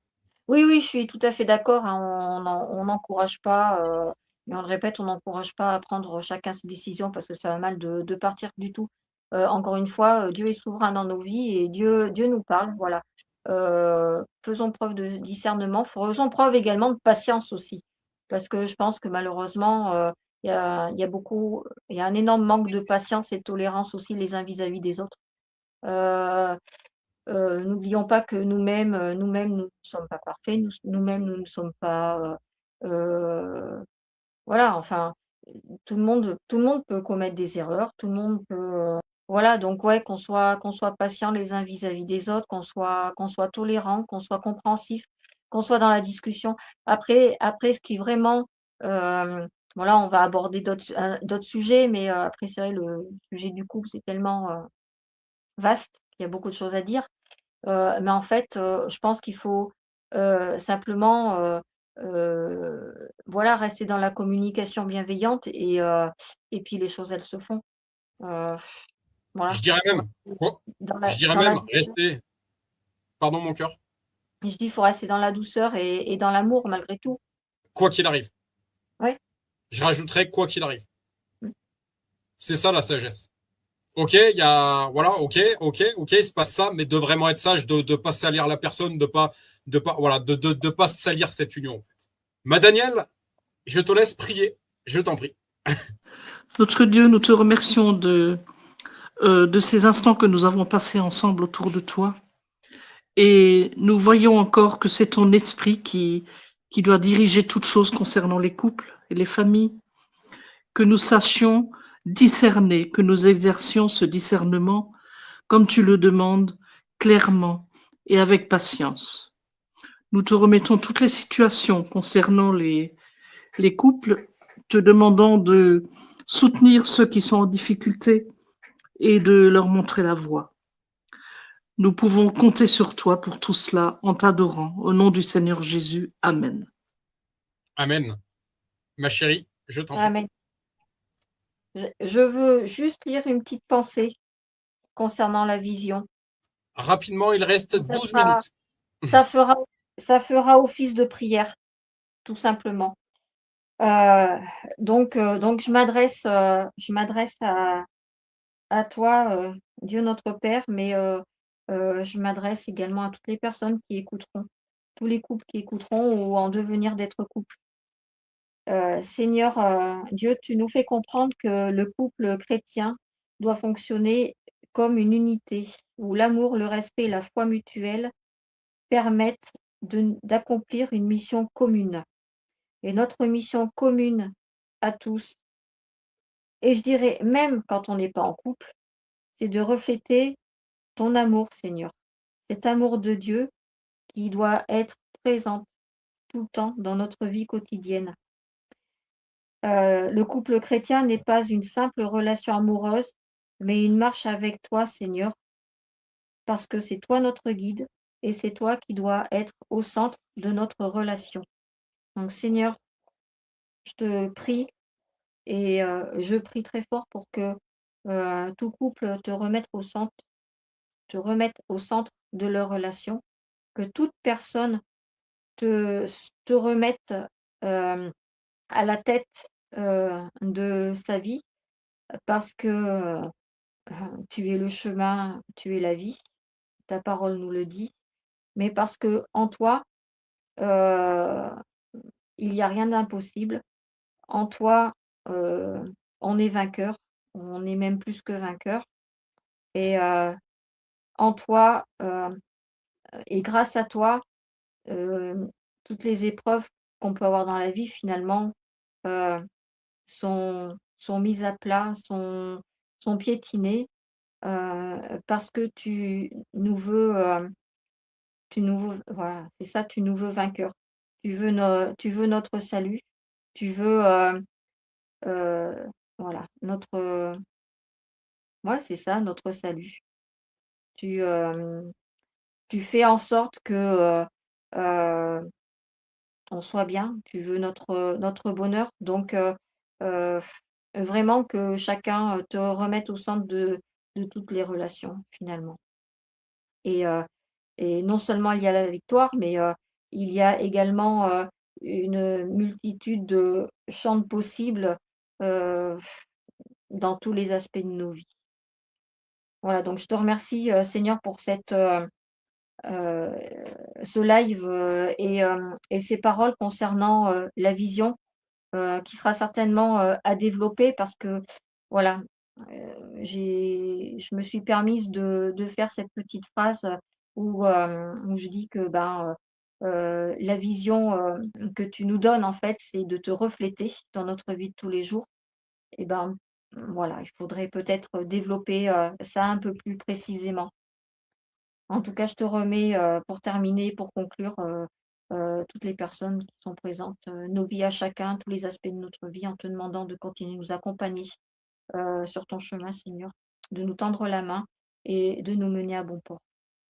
Oui, oui, je suis tout à fait d'accord, hein, on n'encourage pas, mais on le répète, on n'encourage pas à prendre chacun ses décisions parce que ça va mal de partir du tout. Encore une fois, Dieu est souverain dans nos vies et Dieu nous parle, voilà. Faisons preuve de discernement, faisons preuve également de patience aussi. Parce que je pense que malheureusement, il y a un énorme manque de patience et de tolérance aussi les uns vis-à-vis des autres. Heu N'oublions pas que nous-mêmes, nous ne sommes pas parfaits, nous-mêmes, nous ne sommes pas, voilà, enfin, tout le monde peut commettre des erreurs, tout le monde peut, voilà, donc ouais, qu'on soit patient les uns vis-à-vis des autres, qu'on soit tolérant, qu'on soit compréhensif. qu'on soit dans la discussion. Après ce qui est vraiment, bon là, on va aborder d'autres sujets, mais après c'est vrai le sujet du couple, c'est tellement, vaste, qu'il y a beaucoup de choses à dire. Mais en fait, je pense qu'il faut, simplement, voilà, rester dans la communication bienveillante et puis les choses, elles se font. Heu, Je voilà, dirais faut même, quoi? Je dirais dans la même douceur. rester, pardon mon cœur, Je dis: «Il faut rester dans la douceur et dans l'amour malgré tout». quoi qu'il arrive. Oui. Je rajouterais quoi qu'il arrive. Mmh. C'est ça la sagesse. Ok, il y a, voilà, ok, il se passe ça, mais de vraiment être sage, de pas salir la personne, voilà, de pas salir cette union. En fait. Ma Daniel, je te laisse prier, je t'en prie. Notre Dieu, nous te remercions de ces instants que nous avons passés ensemble autour de toi. Et nous voyons encore que c'est ton esprit qui doit diriger toutes choses concernant les couples et les familles, que nous sachions discerner, que nous exercions ce discernement comme tu le demandes, clairement et avec patience. Nous te remettons toutes les situations concernant les couples, te demandant de soutenir ceux qui sont en difficulté et de leur montrer la voie. Nous pouvons compter sur toi pour tout cela en t'adorant. Au nom du Seigneur Jésus. Amen. Amen. Ma chérie, je t'en prie. Amen. Je veux juste lire une petite pensée concernant la vision. Rapidement, il reste Ça 12 sera minutes. ça fera ça fera office de prière, tout simplement. Heu, donc je m'adresse à toi, Dieu notre Père, mais je m'adresse également à toutes les personnes qui écouteront, tous les couples qui écouteront ou en devenir d'être couple. Seigneur, Dieu, tu nous fais comprendre que le couple chrétien doit fonctionner comme une unité, où l'amour, le respect et la foi mutuelle permettent d'accomplir une mission commune. Et notre mission commune à tous, et je dirais même quand on n'est pas en couple, c'est de refléter ton amour, Seigneur. Cet amour de Dieu qui doit être présent tout le temps dans notre vie quotidienne. Le couple chrétien n'est pas une simple relation amoureuse, mais une marche avec toi, Seigneur, parce que c'est toi notre guide et c'est toi qui dois être au centre de notre relation. Donc Seigneur, je te prie et je prie très fort pour que, tout couple te remette au centre de leur relation, que toute personne te remette, hem, à la tête, de sa vie parce que, tu es le chemin, tu es la vie, ta parole nous le dit, mais parce que en toi, heu, il y a rien d'impossible. En toi, on est vainqueur, on est même plus que vainqueur et en toi, et grâce à toi, toutes les épreuves qu'on peut avoir dans la vie finalement, heu, sont mises à plat, sont piétinées, parce que tu nous veux voilà, c'est ça, tu nous veux vainqueurs. Tu veux notre salut, tu veux, voilà, ouais, c'est ça, notre salut. Tu, tu fais en sorte que, heu, on soit bien, tu veux notre bonheur donc heu, vraiment que chacun, te remette au centre de toutes les relations finalement et heu et non seulement il y a la victoire, mais il y a également, une multitude de champs possibles, heu, dans tous les aspects de nos vies. Voilà, donc je te remercie, Seigneur pour heu, ce live, et ces paroles concernant, la vision, qui sera certainement, à développer parce que voilà, je me suis permise de faire cette petite phrase, où je dis que, ben, la vision, que tu nous donnes en fait, c'est de te refléter dans notre vie de tous les jours et ben, voilà, il faudrait peut-être développer, ça un peu plus précisément. En tout cas, je te remets, pour terminer, pour conclure, toutes les personnes qui sont présentes, nos vies à chacun, tous les aspects de notre vie, en te demandant de continuer de nous accompagner sur ton chemin, Seigneur, de nous tendre la main et de nous mener à bon port.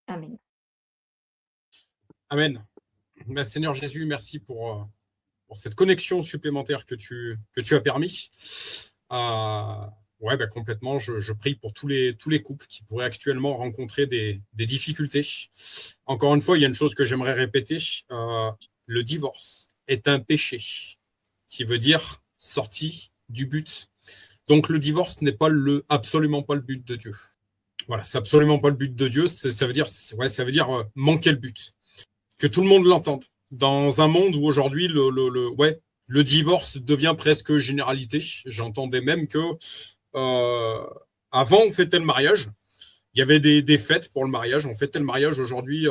Amen. Amen. Ben, Seigneur Jésus, merci pour cette connexion supplémentaire que tu as permis. Ouais, ben, complètement, je prie pour tous les couples qui pourraient actuellement rencontrer des difficultés. Encore une fois, il y a une chose que j'aimerais répéter. Le divorce est un péché qui veut dire sortie du but. Donc, le divorce n'est pas absolument pas le but de Dieu. Voilà, c'est absolument pas le but de Dieu. Ça veut dire manquer le but. Que tout le monde l'entende. Dans un monde où aujourd'hui, le divorce devient presque généralité. J'entendais même que avant, on fêtait le mariage. Il y avait des fêtes pour le mariage. On fêtait le mariage. Aujourd'hui,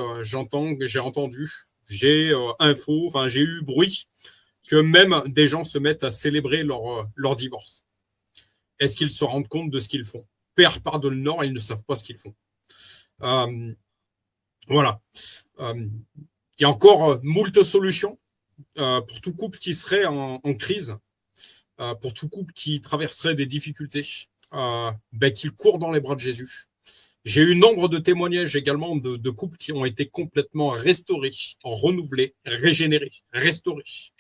j'ai eu bruit que même des gens se mettent à célébrer leur divorce. Est-ce qu'ils se rendent compte de ce qu'ils font? Père pardonne-leur, ils ne savent pas ce qu'ils font. Voilà. Il y a encore moult solutions pour tout couple qui serait en crise, pour tout couple qui traverserait des difficultés, qu'il court dans les bras de Jésus. J'ai eu nombre de témoignages également de couples qui ont été complètement restaurés, renouvelés, régénérés, restaurés.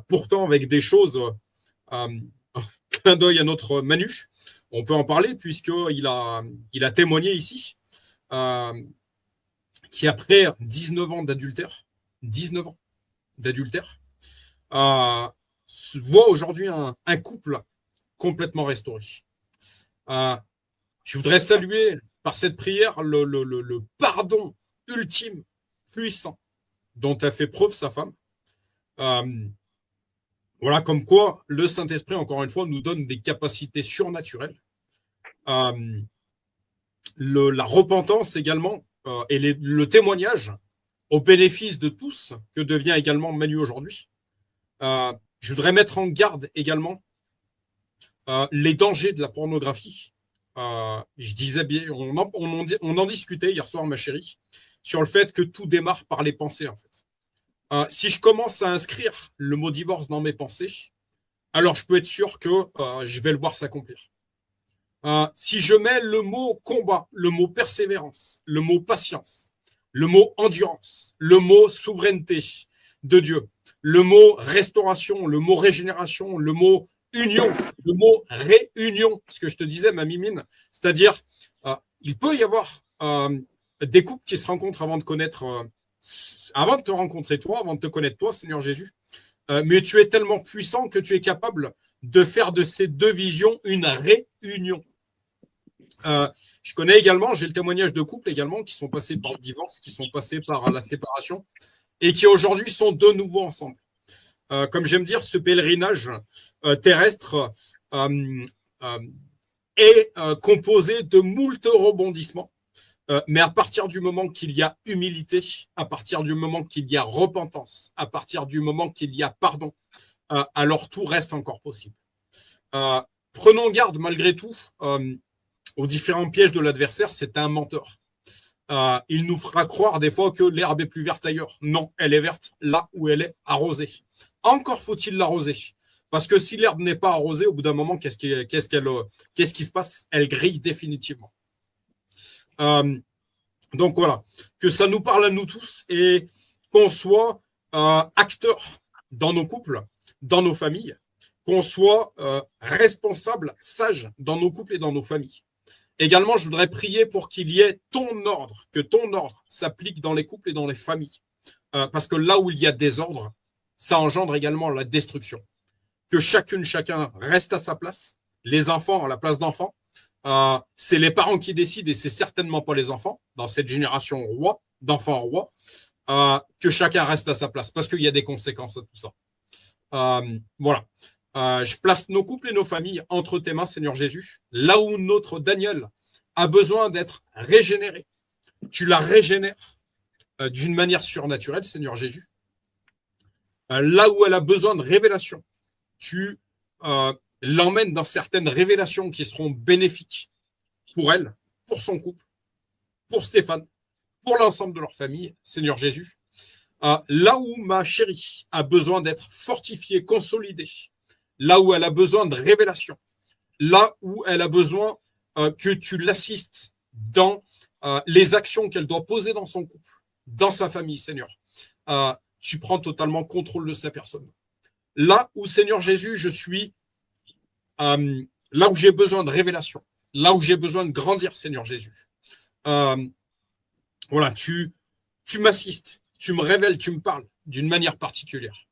Pourtant, avec des choses, clin d'œil à notre Manu, on peut en parler puisqu'il a témoigné ici, qui après 19 ans d'adultère, voit aujourd'hui un couple complètement restauré. Je voudrais saluer par cette prière le pardon ultime, puissant, dont a fait preuve sa femme. Voilà, comme quoi le Saint-Esprit, encore une fois, nous donne des capacités surnaturelles. La repentance également, et le témoignage au bénéfice de tous que devient également Manu aujourd'hui. Je voudrais mettre en garde également les dangers de la pornographie. Je disais bien, on en discutait hier soir, ma chérie, sur le fait que tout démarre par les pensées, en fait. Si je commence à inscrire le mot divorce dans mes pensées, alors je peux être sûr que je vais le voir s'accomplir. Si je mets le mot combat, le mot persévérance, le mot patience, le mot endurance, le mot souveraineté de Dieu, le mot restauration, le mot régénération, le mot union, le mot réunion, ce que je te disais, ma mimine, c'est-à-dire, il peut y avoir des couples qui se rencontrent avant de te rencontrer toi, avant de te connaître toi, Seigneur Jésus, mais tu es tellement puissant que tu es capable de faire de ces deux visions une réunion. Je connais également, j'ai le témoignage de couples également qui sont passés par le divorce, qui sont passés par la séparation et qui aujourd'hui sont de nouveau ensemble. Comme j'aime dire, ce pèlerinage terrestre est composé de moult rebondissements. Mais à partir du moment qu'il y a humilité, à partir du moment qu'il y a repentance, à partir du moment qu'il y a pardon, alors tout reste encore possible. Prenons garde malgré tout aux différents pièges de l'adversaire, c'est un menteur. Il nous fera croire des fois que l'herbe est plus verte ailleurs. Non, elle est verte là où elle est arrosée. Encore faut-il l'arroser. Parce que si l'herbe n'est pas arrosée, au bout d'un moment, qu'est-ce qui se passe? Elle grille définitivement. Donc voilà, que ça nous parle à nous tous et qu'on soit acteurs dans nos couples, dans nos familles, qu'on soit responsable, sage dans nos couples et dans nos familles. Également, je voudrais prier pour qu'il y ait ton ordre, que ton ordre s'applique dans les couples et dans les familles. Parce que là où il y a désordre, ça engendre également la destruction. Que chacun reste à sa place, les enfants à la place d'enfants. C'est les parents qui décident et c'est certainement pas les enfants dans cette génération d'enfants rois, que chacun reste à sa place parce qu'il y a des conséquences à tout ça. Voilà. Je place nos couples et nos familles entre tes mains, Seigneur Jésus. Là où notre Daniel a besoin d'être régénéré, tu la régénères d'une manière surnaturelle, Seigneur Jésus. Là où elle a besoin de révélation, tu l'emmènes dans certaines révélations qui seront bénéfiques pour elle, pour son couple, pour Stéphane, pour l'ensemble de leur famille, Seigneur Jésus. Là où ma chérie a besoin d'être fortifiée, consolidée, là où elle a besoin de révélation, là où elle a besoin que tu l'assistes dans les actions qu'elle doit poser dans son couple, dans sa famille, Seigneur. Tu prends totalement contrôle de sa personne. Là où, Seigneur Jésus, je suis, là où j'ai besoin de révélation, là où j'ai besoin de grandir, Seigneur Jésus. Voilà, tu m'assistes, tu me révèles, tu me parles d'une manière particulière.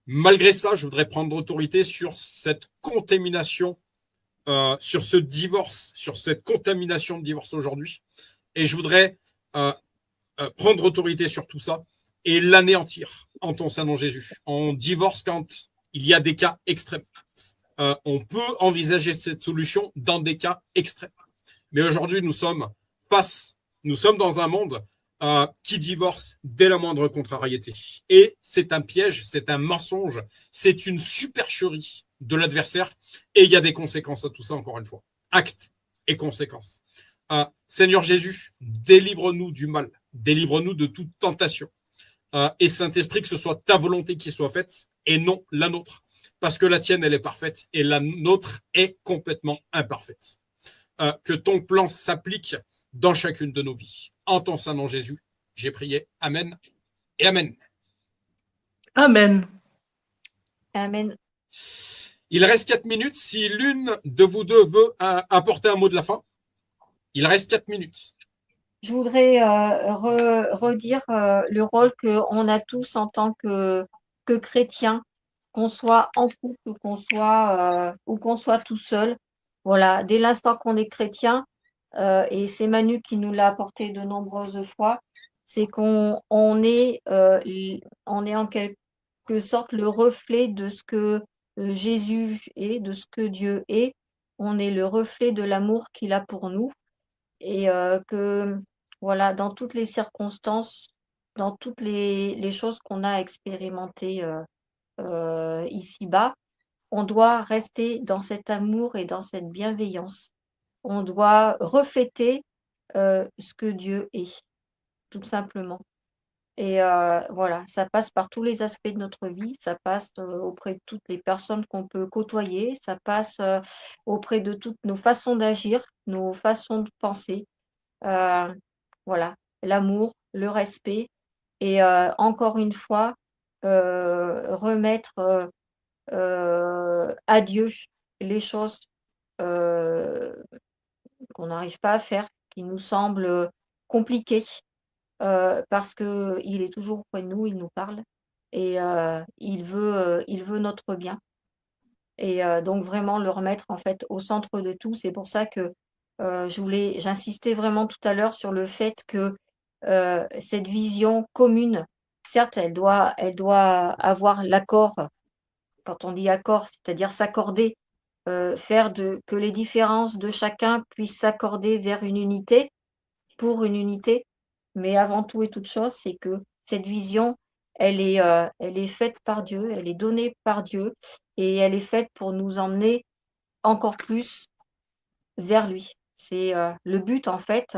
Malgré ça, je voudrais prendre autorité sur cette contamination, sur ce divorce, sur cette contamination de divorce aujourd'hui. Et je voudrais prendre autorité sur tout ça et l'anéantir en ton Saint-Nom Jésus. On divorce quand il y a des cas extrêmes. On peut envisager cette solution dans des cas extrêmes. Mais aujourd'hui, nous sommes dans un monde qui divorce dès la moindre contrariété. Et c'est un piège, c'est un mensonge, c'est une supercherie de l'adversaire. Et il y a des conséquences à tout ça, encore une fois. Actes et conséquences. Seigneur Jésus, délivre-nous du mal, délivre-nous de toute tentation. Et Saint-Esprit, que ce soit ta volonté qui soit faite et non la nôtre. Parce que la tienne, elle est parfaite et la nôtre est complètement imparfaite. Que ton plan s'applique dans chacune de nos vies. En ton Saint-Nom Jésus, j'ai prié. Amen et Amen. Amen. Amen. Il reste 4 minutes. Si l'une de vous deux veut apporter un mot de la fin, il reste 4 minutes. Je voudrais redire le rôle qu'on a tous en tant que chrétiens, qu'on soit en couple ou qu'on soit tout seul. Voilà, dès l'instant qu'on est chrétien, et c'est Manu qui nous l'a apporté de nombreuses fois, c'est qu'on est en quelque sorte le reflet de ce que Jésus est, de ce que Dieu est. On est le reflet de l'amour qu'il a pour nous. Et que, voilà, dans toutes les circonstances, dans toutes les choses qu'on a expérimentées ici-bas, on doit rester dans cet amour et dans cette bienveillance. On doit refléter ce que Dieu est, tout simplement. Et voilà, ça passe par tous les aspects de notre vie, ça passe auprès de toutes les personnes qu'on peut côtoyer, ça passe auprès de toutes nos façons d'agir, nos façons de penser. Voilà, l'amour, le respect et encore une fois, remettre à Dieu les choses qu'on n'arrive pas à faire, qui nous semblent compliquées, parce qu'il est toujours auprès de nous, il nous parle et il veut notre bien. Et donc vraiment le remettre en fait au centre de tout. C'est pour ça que j'insistais vraiment tout à l'heure sur le fait que cette vision commune, certes, elle doit avoir l'accord. Quand on dit accord, c'est-à-dire s'accorder, que les différences de chacun puissent s'accorder vers une unité, pour une unité. Mais avant tout et toute chose, c'est que cette vision, elle est faite par Dieu, elle est donnée par Dieu et elle est faite pour nous emmener encore plus vers lui. C'est le but en fait,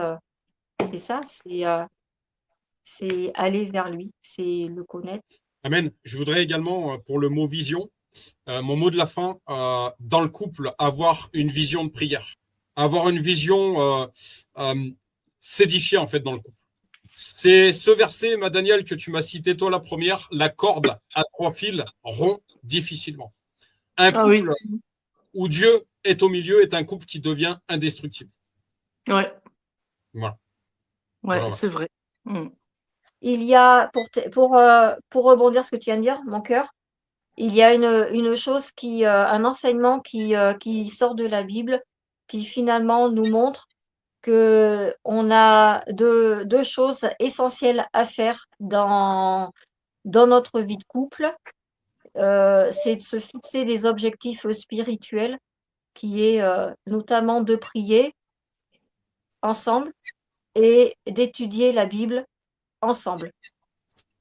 c'est ça, c'est aller vers lui, c'est le connaître. Amen. Je voudrais également, pour le mot vision, mon mot de la fin, dans le couple, avoir une vision de prière. Avoir une vision s'édifier en fait dans le couple. C'est ce verset, ma Daniel, que tu m'as cité toi la première, la corde à 3 fils rompt difficilement. Un couple où Dieu est au milieu est un couple qui devient indestructible. Ouais. Voilà. Ouais, Voilà. c'est vrai. Il y a, pour rebondir ce que tu viens de dire, mon cœur, il y a une chose un enseignement qui sort de la Bible, qui finalement nous montre qu'on a deux choses essentielles à faire dans notre vie de couple. C'est de se fixer des objectifs spirituels, qui est notamment de prier ensemble et d'étudier la Bible ensemble.